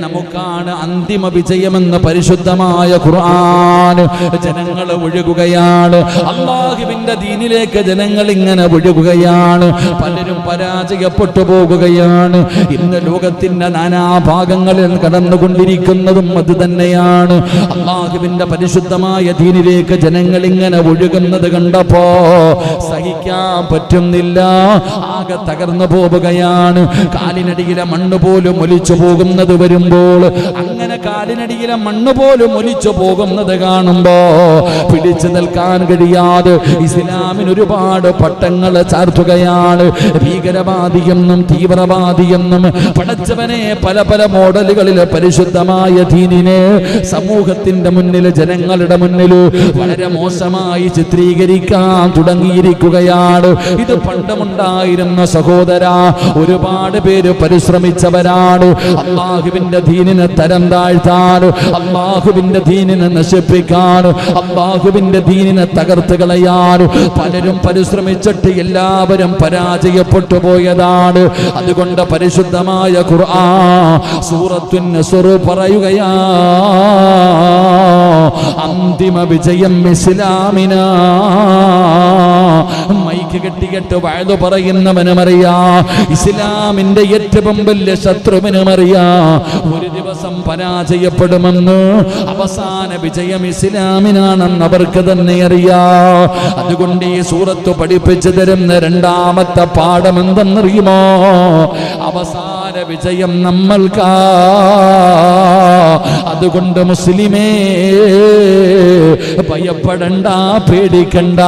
നമുക്കാണ് അന്തിമ വിജയമെന്ന പരിശുദ്ധമായ ഖുർആൻ. ജനങ്ങൾ ഒഴുകുകയാണ്, അല്ലാഹുവിന്റെ ദീനിലേക്ക് ജനങ്ങൾ ഇങ്ങനെ ഒഴുകുകയാണ്. പലരും പരാജയപ്പെട്ടു പോകുകയാണ്. ഇന്ന് ലോകത്തിന്റെ നാനാഭാഗങ്ങളിൽ കടന്നുകൊണ്ടിരിക്കുന്നതും അത് തന്നെയാണ്. അല്ലാഹുവിന്റെ പരിശുദ്ധമായ ദീനിലേക്ക് ജനങ്ങൾ ഇങ്ങനെ ഒഴുകുന്നത് കണ്ടപ്പോ സഹിക്കാൻ പറ്റുന്നില്ല. ആകെ തകർന്നു പോവുകയാണ്. കാലിനടിയിലെ മണ്ണ് പോലും ഒലിച്ചു പോകുന്നത് വരുമ്പോൾ, അങ്ങനെ കാലിനടിയിലെ മണ്ണ് പോലും ഒലിച്ചു പോകുന്നത് കാണുമ്പോ പിടിച്ചു നിൽക്കാൻ കഴിയാതെ ഇസ്ലാമിന് ഒരുപാട് പട്ടങ്ങൾ ചാർത്തുകയാണ്. ഭീകരവാദിയെന്നും തീവ്രവാദിയെന്നും പടച്ചവനെ പല പല മോഡലുകളിൽ പരിശുദ്ധമായ ദീനിനെ സമൂഹത്തിന്റെ മുന്നിൽ, ജനങ്ങളുടെ മുന്നിൽ വളരെ മോശമായി ചിത്രീകരിക്കാൻ തുടങ്ങിയിരിക്കുകയാണ്. ഇത് പണ്ടുമുണ്ടായിരുന്ന സഹോദര, ഒരുപാട് പേര് പരിശ്രമിച്ചവരാണ് അല്ലാഹുവിന്റെ ദീനിനെ തരം താഴ്ത്താൻ, അല്ലാഹുവിന്റെ ദീനിനെ നശിപ്പിക്കാൻ, അല്ലാഹുവിന്റെ ദീനിനെ തകർത്ത് കളയാൻ പലരും പരിശ്രമിച്ചിട്ട് എല്ലാവരും പരാജയപ്പെട്ടു പോയതാണ്. അതുകൊണ്ട് പരിശുദ്ധമായ ഖുർആൻ സൂറത്തുൻ നസ്ർ പറയുകയാ, അന്തിമ വിജയം ഇസ്ലാമിനാ. മൈക്ക് കെട്ടിക്കെട്ട് വഅദ് പറയുന്നവനും അറിയാ, ഇസ്ലാമിന്റെ ഏറ്റവും വലിയ ശത്രുവിനും അറിയാ, ഒരു ദിവസം പരാജയപ്പെടുമെന്ന്. അവസാന വിജയം ഇസ്ലാമിനാണെന്ന് അവർക്ക് തന്നെ അറിയാ. അതുകൊണ്ട് ഈ സൂറത്ത് പഠിപ്പിച്ചു തരുന്ന രണ്ടാമത്തെ പാഠം എന്തെന്നറിയുമോ? അവസാന വിജയം നമ്മൾക്കാ. അതുകൊണ്ട് മുസ്ലിമേ, ഭയപ്പെടണ്ട, പേടിക്കണ്ട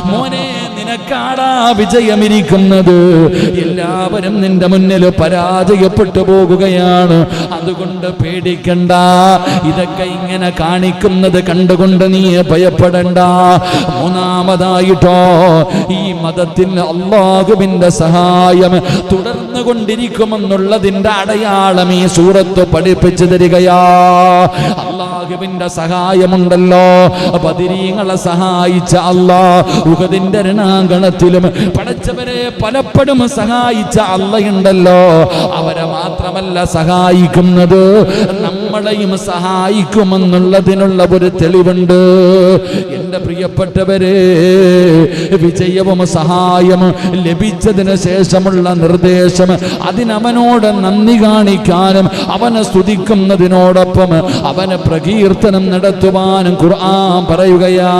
മോനെ, നിനക്കാടാ വിജയമിരിക്കുന്നത്. എല്ലാവരും നിന്റെ മുന്നിൽ പരാജയപ്പെട്ടു പോകുകയാണ്. അതുകൊണ്ട് പേടിക്കണ്ട. ഇതൊക്കെ ഇങ്ങനെ കാണിക്കുന്നത് കണ്ടുകൊണ്ട് നീ ഭയപ്പെടണ്ട. മൂന്നാമതായിട്ടോ, ഈ മതത്തിൽ അല്ലാഹുവിന്റെ സഹായം തുടർന്നു കൊണ്ടിരിക്കുമെന്നുള്ളതിന്റെ അടയാളം ഈ സൂറത്ത് പഠിപ്പിച്ചു തരികയാ. അല്ലാഹുവിന്റെ സഹായമുണ്ടല്ലോ. ബദരീങ്ങളെ സഹായിച്ച അല്ലാഹ് ഉഹദിന്റെ രണാങ്കണത്തിലും പടച്ചവരെ പലപ്പോഴും സഹായിച്ച അല്ലാഹുണ്ടല്ലോ. അവരെ മാത്രമല്ല സഹായിക്കുന്നത്, നമ്മളെയും സഹായിക്കുമെന്നുള്ളതിനുള്ള ഒരു തെളിവുണ്ട്. എന്റെ പ്രിയപ്പെട്ടവരെ, വിജയവും സഹായം ലഭിച്ചതിന് ശേഷമുള്ള നിർദ്ദേശം, അതിനവനോട് നന്ദി കാണിക്കാനും അവനെ സ്തുതിക്കുന്നതിനോടൊപ്പം അവനെ പ്രകീർത്തനം നടത്തുവാനും ഖുർആൻ പറയുകയാ.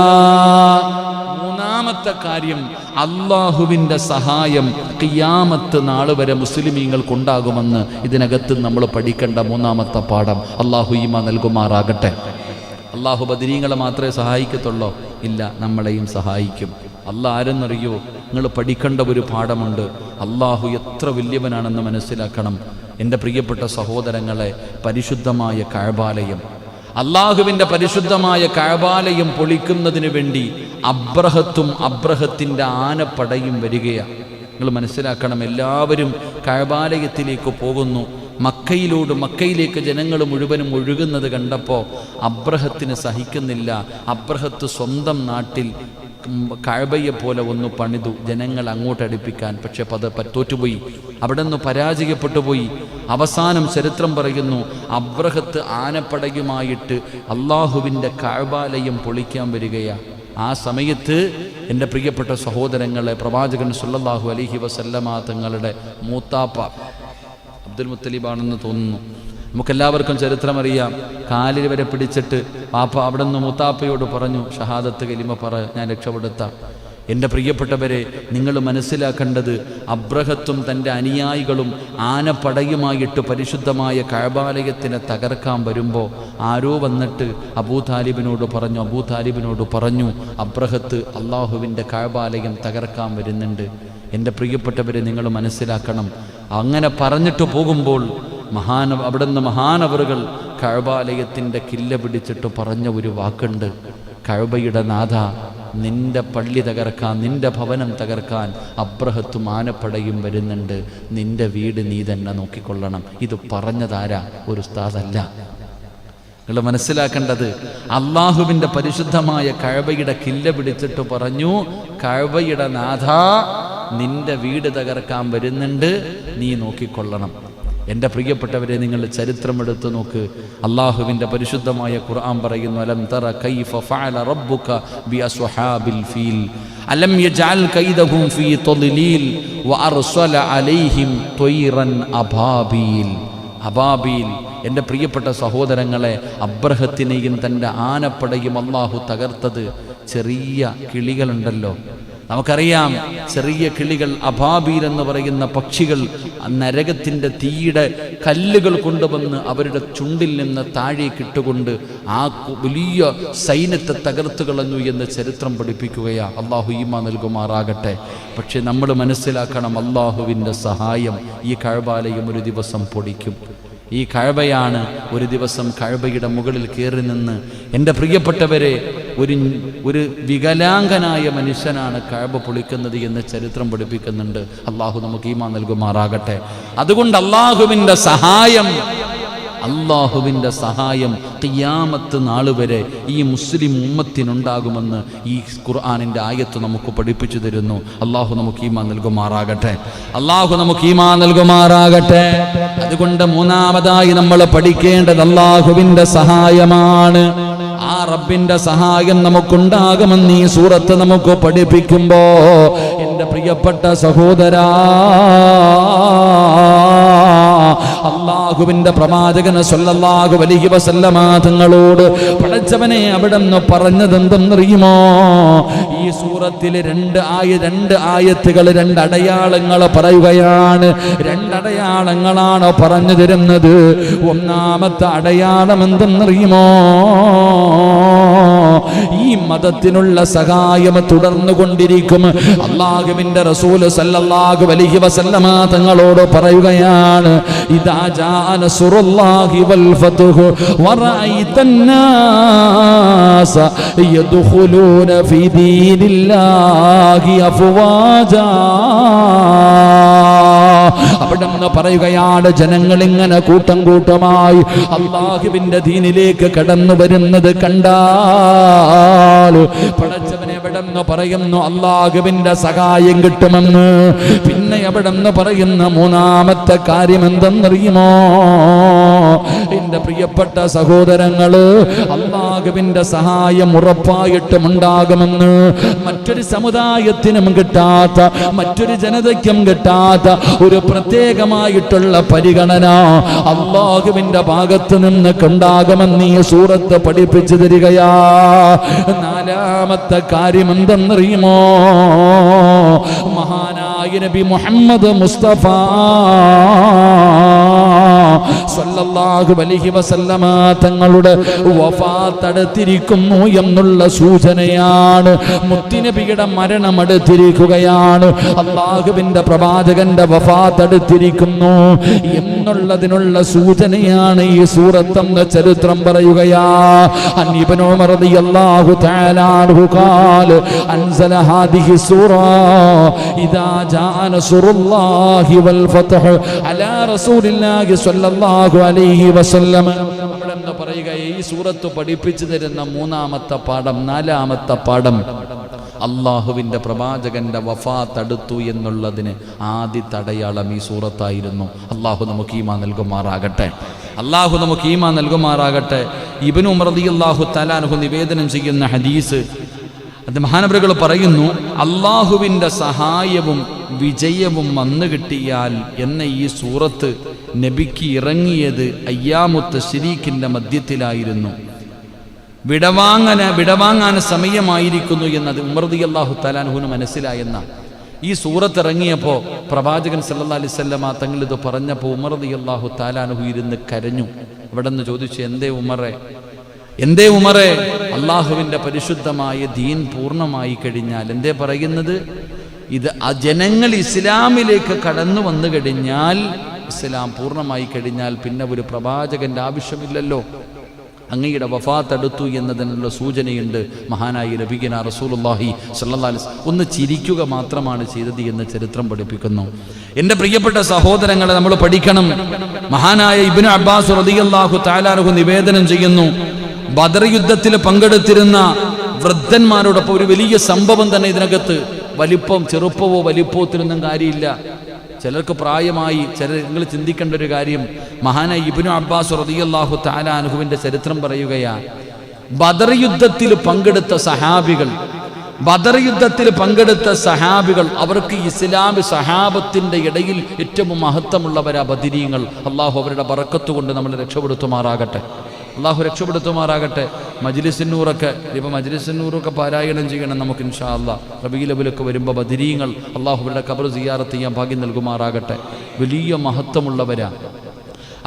മൂന്നാമത്തെ കാര്യം, അല്ലാഹുവിന്റെ സഹായം ഖിയാമത്ത് നാൾ വരെ മുസ്ലിമീങ്ങൾക്കുണ്ടാകുമെന്ന് ഇതിനകത്ത് നമ്മൾ പഠിക്കേണ്ട മൂന്നാമത്തെ പാഠം. അല്ലാഹു ഈമാൻ നൽകുമാറാകട്ടെ. അല്ലാഹു ബദരീങ്ങളെ മാത്രമേ സഹായിക്കത്തുള്ളൂ? ഇല്ല, നമ്മളെയും സഹായിക്കും. അല്ലാഹ് ആരെന്നറിയോ? നിങ്ങൾ പഠിക്കേണ്ട ഒരു പാഠമുണ്ട്. അല്ലാഹു എത്ര വലിയവനാണെന്ന് മനസ്സിലാക്കണം. എൻ്റെ പ്രിയപ്പെട്ട സഹോദരങ്ങളെ, പരിശുദ്ധമായ കഅബാലയം, അല്ലാഹുവിൻ്റെ പരിശുദ്ധമായ കഅബാലയം പൊളിക്കുന്നതിന് വേണ്ടി അബ്രഹത്തും അബ്രഹത്തിൻ്റെ ആനപ്പടയും വരികയാണ്. നിങ്ങൾ മനസ്സിലാക്കണം, എല്ലാവരും കഅബാലയത്തിലേക്ക് പോകുന്നു. മക്കയിലേക്ക് ജനങ്ങൾ മുഴുവനും ഒഴുകുന്നത് കണ്ടപ്പോൾ അബ്രഹത്തിന് സഹിക്കുന്നില്ല. അബ്രഹത്ത് സ്വന്തം നാട്ടിൽ കഅബയെ പോലെ ഒന്ന് പണിതു ജനങ്ങൾ അങ്ങോട്ട് അടുപ്പിക്കാൻ. പക്ഷെ തോറ്റുപോയി, അവിടെ നിന്ന് പരാജയപ്പെട്ടു പോയി. അവസാനം ചരിത്രം പറയുന്നു, അബ്രഹത്ത് ആനപ്പടയുമായിട്ട് അല്ലാഹുവിൻ്റെ കഅബാലയം പൊളിക്കാൻ വരികയാണ്. ആ സമയത്ത് എൻ്റെ പ്രിയപ്പെട്ട സഹോദരങ്ങളെ, പ്രവാചകൻ സല്ലല്ലാഹു അലൈഹി വസല്ലമ തങ്ങളുടെ മൂത്താപ്പ അബ്ദുൽ മുത്തലിബാണെന്ന് തോന്നുന്നു. നമുക്കെല്ലാവർക്കും ചരിത്രമറിയാം. കാലിൽ വരെ പിടിച്ചിട്ട് പാപ്പ അവിടെ നിന്ന് മുത്താപ്പയോട് പറഞ്ഞു, ഷഹാദത്ത് കലിമ പറ, ഞാൻ രക്ഷപ്പെടുത്താം. എൻ്റെ പ്രിയപ്പെട്ടവരെ, നിങ്ങൾ മനസ്സിലാക്കേണ്ടത്, അബ്രഹത്തും തൻ്റെ അനുയായികളും ആനപ്പടയുമായിട്ട് പരിശുദ്ധമായ കഅബാലയത്തിനെ തകർക്കാൻ വരുമ്പോൾ ആരോ വന്നിട്ട് അബൂ താലിബിനോട് പറഞ്ഞു അബ്രഹത്ത് അള്ളാഹുവിൻ്റെ കഅബാലയം തകർക്കാൻ വരുന്നുണ്ട്. എൻ്റെ പ്രിയപ്പെട്ടവരെ, നിങ്ങൾ മനസ്സിലാക്കണം. അങ്ങനെ പറഞ്ഞിട്ട് പോകുമ്പോൾ അവിടുന്ന് മഹാനവറുകൾ കഅബാലയത്തിൻ്റെ കില്ല പിടിച്ചിട്ട് പറഞ്ഞ ഒരു വാക്കുണ്ട്, കഅബയുടെ നാഥ, നിന്റെ പള്ളി തകർക്കാൻ, നിന്റെ ഭവനം തകർക്കാൻ അബ്രഹത്തും ആനപ്പടയും വരുന്നുണ്ട്. നിന്റെ വീട് നീ തന്നെ നോക്കിക്കൊള്ളണം. ഇത് പറഞ്ഞതാരാ? ഒരു ഉസ്താദല്ല. നിങ്ങൾ മനസ്സിലാക്കേണ്ടത്, അള്ളാഹുവിൻ്റെ പരിശുദ്ധമായ കഅബയുടെ കില്ല പിടിച്ചിട്ട് പറഞ്ഞു, കഅബയുടെ നാഥ, നിന്റെ വീട് തകർക്കാൻ വരുന്നുണ്ട്, നീ നോക്കിക്കൊള്ളണം. എൻ്റെ പ്രിയപ്പെട്ടവരെ, നിങ്ങൾ ചരിത്രമെടുത്ത് നോക്ക്. അള്ളാഹുവിൻ്റെ പരിശുദ്ധമായ ഖുർആൻ പറയുന്നു, അലം തറ കൈഫ ഫഅല റബ്ബുക ബിഅസ്ഹാബിൽ ഫീൽ അലം യജഅൽ കൈദഹും ഫീ തദ്ലീൽ വഅർസല അലൈഹിം ത്വയ്റൻ അബാബീൽ. അബാബീൽ, എൻ്റെ പ്രിയപ്പെട്ട സഹോദരങ്ങളെ, അബ്രഹത്തിനെയും തൻ്റെ ആനപ്പടയും അള്ളാഹു തകർത്തത് ചെറിയ കിളികളുണ്ടല്ലോ, നമുക്കറിയാം. ചെറിയ കിളികൾ, അബാബീൽ എന്ന് പറയുന്ന പക്ഷികൾ, നരകത്തിൻ്റെ തീയുടെ കല്ലുകൾ കൊണ്ടുവന്ന് അവരുടെ ചുണ്ടിൽ നിന്ന് താഴേക്കിട്ടുകൊണ്ട് ആ വലിയ സൈന്യത്തെ തകർത്തു കളഞ്ഞു എന്ന് ചരിത്രം പഠിപ്പിക്കുകയാണ്. അള്ളാഹു ഈമാൻ നൽകുമാറാകട്ടെ. പക്ഷെ നമ്മൾ മനസ്സിലാക്കണം, അള്ളാഹുവിൻ്റെ സഹായം ഈ കഅബാലയം ഒരു ദിവസം പൊടിക്കും. ഈ കഅബയാണ് ഒരു ദിവസം കഅബയുടെ മുകളിൽ കയറി നിന്ന്, എൻ്റെ പ്രിയപ്പെട്ടവരെ, ഒരു വികലാംഗനായ മനുഷ്യനാണ് കഅബ പൊളിക്കുന്നത് എന്ന് ചരിത്രം പഠിപ്പിക്കുന്നുണ്ട്. അള്ളാഹു നമുക്ക് ഈമാൻ നൽകുമാറാകട്ടെ. അതുകൊണ്ട് അള്ളാഹുവിൻ്റെ സഹായം ഖിയാമത്ത് നാൾ വരെ ഈ മുസ്ലിം ഉമ്മത്തിനുണ്ടാകുമെന്ന് ഈ ഖുർആനിൻ്റെ ആയത്ത് നമുക്ക് പഠിപ്പിച്ചു തരുന്നു. അള്ളാഹു നമുക്ക് ഈമാൻ നൽകുമാറാകട്ടെ. അതുകൊണ്ട് മൂന്നാമതായി നമ്മൾ പഠിക്കേണ്ടത് അള്ളാഹുവിൻ്റെ സഹായമാണ്. ആ റബ്ബിന്റെ സഹായം നമുക്കുണ്ടാകുമെന്ന് ഈ സൂറത്ത് നമുക്ക് പഠിപ്പിക്കുമ്പോ, എൻ്റെ പ്രിയപ്പെട്ട സഹോദരാ, അള്ളാഹുവിന്റെ പ്രവാചകൻ സല്ലല്ലാഹു അലൈഹി വസല്ലമ തങ്ങളോട് പടച്ചവനെ അവിടുന്ന് പറഞ്ഞതെന്തെന്നറിയുമോ? ഈ സൂറത്തിൽ രണ്ട് ആയത്തുകൾ, രണ്ട് അടയാളങ്ങൾ പറയുകയാണ്. രണ്ടടയാളങ്ങളാണ് പറഞ്ഞു തരുന്നത്. ഒന്നാമത്തെ അടയാളം എന്തെന്നറിയുമോ? ഈ മതത്തിനുള്ള സഹായം തുടർന്നു കൊണ്ടിരിക്കും. അല്ലാഹുവിന്റെ റസൂൽ സല്ലല്ലാഹു അലൈഹി വസല്ലമ തങ്ങളോട് പറയുകയാണ്, ഇദാ ജാ നസ്റുല്ലാഹി വൽ ഫത്ഹു വറഅയ്തൻ നാസ യദ്ഖുലൂന ഫീ ദീനില്ലാഹി അഫ്വാജാ. അവിടെന്ന് പറയുകയാണ്, ജനങ്ങൾ ഇങ്ങനെ കൂട്ടം കൂട്ടമായി അല്ലാഹുവിന്റെ ദീനിലേക്ക് കടന്നു വരുന്നത് കണ്ടാൽ പടച്ചവനെ എവിടെന്ന് പറയുന്നു അല്ലാഹുവിന്റെ സഹായം കിട്ടുമെന്ന്. പിന്നെ എവിടെന്ന് പറയുന്ന മൂന്നാമത്തെ കാര്യം എന്തെന്നറിയുമോ? എന്റെ പ്രിയപ്പെട്ട സഹോദരങ്ങള്, അല്ലാഹുവിന്റെ സഹായം ഉറപ്പായിട്ടും ഉണ്ടാകുമെന്ന്. മറ്റൊരു സമുദായത്തിനും കിട്ടാത്ത, മറ്റൊരു ജനതയ്ക്കും കിട്ടാത്ത ഒരു പ്രത്യേകമായിട്ടുള്ള പരിഗണന അല്ലാഹുവിന്റെ ഭാഗത്ത് നിന്ന് ഉണ്ടാകുമെന്ന് ഈ സൂറത്ത് പഠിപ്പിച്ചു തരികയാ. നാലാമത്തെ കാര്യം എന്തെന്നറിയുമോ? മഹാനായ നബി മുഹമ്മദ് മുസ്തഫ സല്ലല്ലാഹു അലൈഹി വസല്ലമ തങ്ങളുടെ വഫാത്ത് അടുത്തിരിക്കുന്നു എന്നുള്ള സൂചനയാണ്. മുത്തുനബിയുടെ മരണം അടുത്തിരിക്കുകയാണ്. അല്ലാഹുവിന്റെ പ്രവാചകന്റെ വഫാത്ത് അടുത്തിരിക്കുന്നു എന്നുള്ളതിനുള്ള സൂചനയാണ് ഈ സൂറത്തെന്ന് ചരിത്രം പറയുകയാ. അൻ ഇബ്നു ഉമർ റളിയല്ലാഹു തആല അൻഹു ഖാല അൻസല ഹാദിഹി സൂറ ഇദാ ജാ നസ്റുല്ലാഹി വൽ ഫത്ഹ് അലാ റസൂലില്ലാഹി സ്വല്ലല്ലാഹു അലൈഹി വസല്ലം. അവിടെ പറയുക, ഈ സൂറത്ത് പഠിപ്പിച്ചു തരുന്ന മൂന്നാമത്തെ പാഠം, നാലാമത്തെ പാഠം, അള്ളാഹുവിൻ്റെ പ്രവാചകന്റെ വഫാത്ത് അടുത്തു എന്നുള്ളതിന് ആദ്യത്തെ അടയാളം ഈ സൂറത്തായിരുന്നു. അള്ളാഹു നമുക്ക് ഈമാൻ നൽകുമാറാകട്ടെ. ഇബ്നു ഉമർ റളിയല്ലാഹു തആല അൻഹു നിവേദനം ചെയ്യുന്ന ഹദീസ്, അത് മഹാനവറുകൾ പറയുന്നു, അള്ളാഹുവിൻ്റെ സഹായവും വിജയവും വന്നു കിട്ടിയാൽ എന്ന ഈ സൂറത്ത് നബിക്ക് ഇറങ്ങിയത് അയ്യാമുത്ത് ശരീക്കിൻ്റെ മധ്യത്തിലായിരുന്നു. വിടവാങ്ങാൻ സമയമായിരിക്കുന്നു എന്നത് ഉമർ റളിയല്ലാഹു തആല അൻഹുവിന് മനസ്സിലായെന്ന ഈ സൂറത്ത് ഇറങ്ങിയപ്പോൾ പ്രവാചകൻ സല്ലല്ലാഹു അലൈഹി വസല്ലമ തങ്ങൾ ഇത് പറഞ്ഞപ്പോൾ ഉമർ റളിയല്ലാഹു തആല അൻഹു ഇരുന്ന് കരഞ്ഞു. ഇവിടെ നിന്ന് ചോദിച്ചു, എന്തേ ഉമറേ അള്ളാഹുവിൻ്റെ പരിശുദ്ധമായ ദീൻ പൂർണ്ണമായി കഴിഞ്ഞാൽ എന്തേ പറയുന്നത്? ഇത് ജനങ്ങൾ ഇസ്ലാമിലേക്ക് കടന്നു വന്നു കഴിഞ്ഞാൽ, ഇസ്ലാം പൂർണ്ണമായി കഴിഞ്ഞാൽ പിന്നെ ഒരു പ്രവാചകന്റെ ആവശ്യമില്ലല്ലോ. അങ്ങയുടെ വഫാത്ത് അടുത്തു എന്നതിനുള്ള സൂചനയുണ്ട്. മഹാനായ നബിയുനാ റസൂലുള്ളാഹി സ്വല്ലല്ലാഹു അലൈഹി വസല്ലം ഒന്ന് ചിരിക്കുക മാത്രമാണ് ചെയ്തത് എന്ന് ചരിത്രം പഠിപ്പിക്കുന്നു. എൻ്റെ പ്രിയപ്പെട്ട സഹോദരങ്ങളെ, നമ്മൾ പഠിക്കണം. മഹാനായ ഇബ്നു അബ്ബാസ് റളിയല്ലാഹു തആല അൻഹു നിവേദനം ചെയ്യുന്നു, ബദർ യുദ്ധത്തിൽ പങ്കെടുത്തിരുന്ന വൃദ്ധന്മാരോടൊപ്പം ഒരു വലിയ സംഭവം തന്നെ ഇതിനകത്ത്. ചെറുപ്പമോ വലിപ്പത്തിനൊന്നും കാര്യമില്ല. ചിലർക്ക് പ്രായമായി, നിങ്ങൾ ചിന്തിക്കേണ്ട ഒരു കാര്യം, മഹാനായ ഇബ്നു അബ്ബാസ് റളിയല്ലാഹു തആല അൻഹുവിന്റെ ചരിത്രം പറയുകയാണ്. ബദർ യുദ്ധത്തിൽ പങ്കെടുത്ത സഹാബികൾ അവർക്ക് ഇസ്ലാം സഹാബത്തിന്റെ ഇടയിൽ ഏറ്റവും മഹത്വമുള്ളവരാ ബദരീങ്ങൾ. അള്ളാഹു അവരുടെ ബറക്കത്ത് കൊണ്ട് നമ്മൾ രക്ഷപ്പെടുത്തുമാറാകട്ടെ. മജ്ലിസുന്നൂറൊക്കെ ഇപ്പോൾ മജ്ലിസുന്നൂറൊക്കെ പാരായണം ചെയ്യണം നമുക്ക് ഇൻഷാ അല്ലാഹ്. റബീഉൽ അവ്വലൊക്കെ വരുമ്പോൾ ബദരീങ്ങൾ അള്ളാഹു അവരുടെ ഖബർ സിയാറത്ത് ചെയ്യാൻ ഭാഗ്യം നൽകുമാറാകട്ടെ. വലിയ മഹത്വമുള്ളവരാ.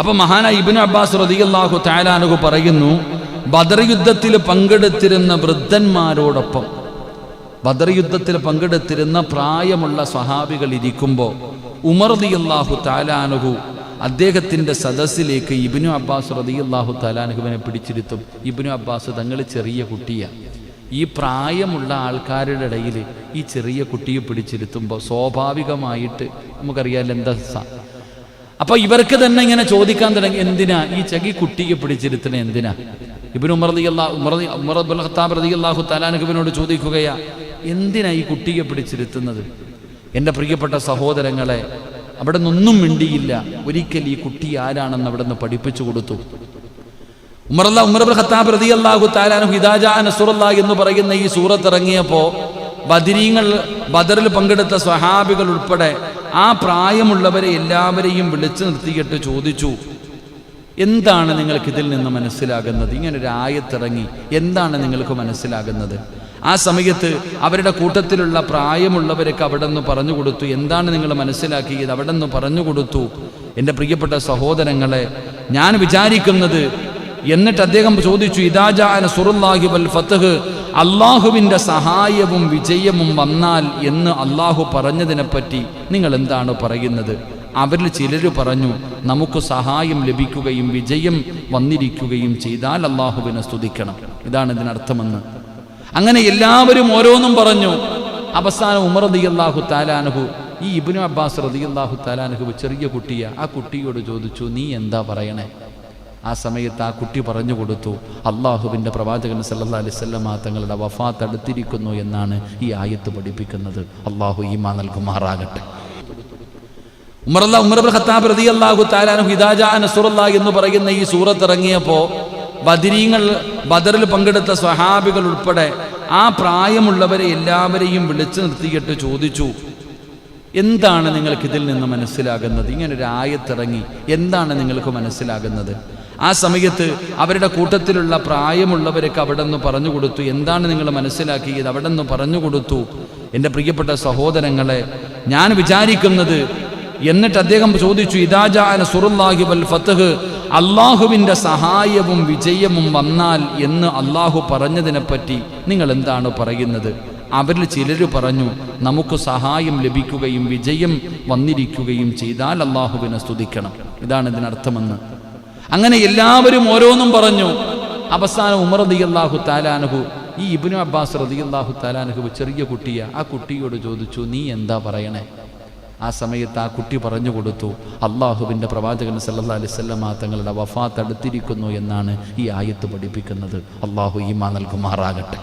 അപ്പോൾ മഹാനായ ഇബ്നു അബ്ബാസ് റളിയല്ലാഹു തആല അൻഹു പറയുന്നു, ബദർ യുദ്ധത്തിൽ പങ്കെടുത്തിരുന്ന വൃദ്ധന്മാരോടൊപ്പം, ബദർ യുദ്ധത്തിൽ പങ്കെടുത്തിരുന്ന പ്രായമുള്ള സ്വഹാബികൾ ഇരിക്കുമ്പോൾ ഉമർ റളിയല്ലാഹു തആല അൻഹു അദ്ദേഹത്തിൻ്റെ സദസ്സിലേക്ക് ഇബ്നു അബ്ബാസ് റളിയല്ലാഹു തആല അൻഹുവിനെ പിടിച്ചിരുത്തും. ഇബ്നു അബ്ബാസ് തങ്ങൾ ചെറിയ കുട്ടിയാണ്. ഈ പ്രായമുള്ള ആൾക്കാരുടെ ഇടയിൽ ഈ ചെറിയ കുട്ടിയെ പിടിച്ചിരുത്തുമ്പോൾ സ്വാഭാവികമായിട്ട് നമുക്കറിയാമല്ലോ എന്താ. അപ്പോൾ ഇവർക്ക് തന്നെ ഇങ്ങനെ ചോദിക്കാൻ തുടങ്ങി, എന്തിനാ ഈ കുട്ടിയെ പിടിച്ചിരുത്തണേ, എന്തിനാ? ഇബ്നു ഉമർ ഇബ്നുൽ ഖത്താബ് റളിയല്ലാഹു തആല അൻഹുവിനോട് ചോദിക്കുകയാ, എന്തിനാ ഈ കുട്ടിയെ പിടിച്ചിരുത്തുന്നത്? എൻ്റെ പ്രിയപ്പെട്ട സഹോദരങ്ങളെ, അവിടെ നിന്നൊന്നും മിണ്ടിയില്ല. ഒരിക്കൽ ഈ കുട്ടി ആരാണെന്ന് അവിടെ നിന്ന് പഠിപ്പിച്ചു കൊടുത്തു. ഉമർ ഇബ്നുൽ ഖത്താബ് റളിയല്ലാഹു തആല അൻഹു ഇദാ ജാഅ നസ്റുല്ലാഹി എന്ന് പറയുന്ന ഈ സൂറത്ത് ഇറങ്ങിയപ്പോൾ ബദറിൽ പങ്കെടുത്ത സ്വഹാബികൾ ഉൾപ്പെടെ ആ പ്രായമുള്ളവരെ എല്ലാവരെയും വിളിച്ചു നിർത്തിയിട്ട് ചോദിച്ചു, എന്താണ് നിങ്ങൾക്ക് ഇതിൽ നിന്ന് മനസ്സിലാകുന്നത്? ഇങ്ങനൊരു ആയത്തിറങ്ങി, എന്താണ് നിങ്ങൾക്ക് മനസ്സിലാകുന്നത്? ആ സമയത്ത് അവരുടെ കൂട്ടത്തിലുള്ള പ്രായമുള്ളവരൊക്കെ അവിടെ നിന്ന് പറഞ്ഞു കൊടുത്തു, എന്താണ് നിങ്ങൾ മനസ്സിലാക്കിയത്? അവിടെ നിന്ന് പറഞ്ഞു കൊടുത്തു. എൻ്റെ പ്രിയപ്പെട്ട സഹോദരങ്ങളെ, ഞാൻ വിചാരിക്കുന്നത്, എന്നിട്ട് അദ്ദേഹം ചോദിച്ചു, ഇദാ ജാഅ നസ്റുല്ലാഹി വൽ ഫത്ഹ്, അള്ളാഹുവിൻ്റെ സഹായവും വിജയവും വന്നാൽ എന്ന് അള്ളാഹു പറഞ്ഞതിനെപ്പറ്റി നിങ്ങൾ എന്താണ് പറയുന്നത്? അവരിൽ ചിലർ പറഞ്ഞു, നമുക്ക് സഹായം ലഭിക്കുകയും വിജയം വന്നിരിക്കുകയും ചെയ്താൽ അള്ളാഹുവിനെ സ്തുതിക്കണം. ഇതാണ് ഇതിനർത്ഥമെന്ന്. അങ്ങനെ എല്ലാവരും ഓരോന്നും പറഞ്ഞു. അവസാനം ഉമർ റളിയല്ലാഹു തആല അൻഹു ഈ ഇബ്നു അബ്ബാസ് റളിയല്ലാഹു തആല അൻഹു ചെറിയ കുട്ടിയാ, ആ കുട്ടിയോട് ചോദിച്ചു, നീ എന്താ പറയണേ? ആ സമയത്ത് ആ കുട്ടി പറഞ്ഞു കൊടുത്തു, അള്ളാഹുവിൻ്റെ പ്രവാചകൻ സല്ലല്ലാഹു അലൈഹി വസല്ലമ തങ്ങളുടെ വഫാത്ത് അടുത്തിരിക്കുന്നു എന്നാണ് ഈ ആയത്ത് പഠിപ്പിക്കുന്നത്. അള്ളാഹു ഈമാൻ നൽകുമാറാകട്ടെ. ഉമർ ഇബ്നുൽ ഖത്താബ് റളിയല്ലാഹു തആല അൻഹു ഇദാ ജാഅ നസ്റുല്ലാഹി എന്ന് പറയുന്ന ഈ സൂറത്ത് ഇറങ്ങിയപ്പോൾ ബദറിൽ പങ്കെടുത്ത സ്വഹാബികൾ ഉൾപ്പെടെ ആ പ്രായമുള്ളവരെ എല്ലാവരെയും വിളിച്ചു നിർത്തിയിട്ട് ചോദിച്ചു, എന്താണ് നിങ്ങൾക്ക് ഇതിൽ നിന്ന് മനസ്സിലാകുന്നത്? ഇങ്ങനൊരു ആയത്തിറങ്ങി, എന്താണ് നിങ്ങൾക്ക് മനസ്സിലാകുന്നത്? ആ സമയത്ത് അവരുടെ കൂട്ടത്തിലുള്ള പ്രായമുള്ളവരൊക്കെ അവിടെ നിന്ന് പറഞ്ഞു കൊടുത്തു, എന്താണ് നിങ്ങൾ മനസ്സിലാക്കിയത്? അവിടെ നിന്ന് പറഞ്ഞു കൊടുത്തു. എൻ്റെ പ്രിയപ്പെട്ട സഹോദരങ്ങളെ, ഞാൻ വിചാരിക്കുന്നത്, എന്നിട്ട് അദ്ദേഹം ചോദിച്ചു, ഇദാ ജാഅ നസ്റുല്ലാഹി വൽ ഫത്ഹ്, അള്ളാഹുവിൻ്റെ സഹായവും വിജയവും വന്നാൽ എന്ന് അള്ളാഹു പറഞ്ഞതിനെപ്പറ്റി നിങ്ങൾ എന്താണ് പറയുന്നത്? അവരിൽ ചിലർ പറഞ്ഞു, നമുക്ക് സഹായം ലഭിക്കുകയും വിജയം വന്നിരിക്കുകയും ചെയ്താൽ അള്ളാഹുവിനെ സ്തുതിക്കണം. ഇതാണ് ഇതിനർത്ഥമെന്ന്. അങ്ങനെ എല്ലാവരും ഓരോന്നും പറഞ്ഞു. അവസാനം ഉമർ റളിയല്ലാഹു തആല അൻഹു ഈ ഇബ്നു അബ്ബാസ് റളിയല്ലാഹു തആല അൻഹു ചെറിയ കുട്ടിയാ, ആ കുട്ടിയോട് ചോദിച്ചു, നീ എന്താ പറയണേ? ആ സമയത്ത് ആ കുട്ടി പറഞ്ഞു കൊടുത്തു, അള്ളാഹുവിൻ്റെ പ്രവാചകൻ സല്ലല്ലാഹു അലൈഹി വസല്ലമ തങ്ങളുടെ വഫാത്ത് അടുത്തിരിക്കുന്നു എന്നാണ് ഈ ആയത്ത് പഠിപ്പിക്കുന്നത്. അള്ളാഹു ഈമാൻ നൽകുമാറാകട്ടെ.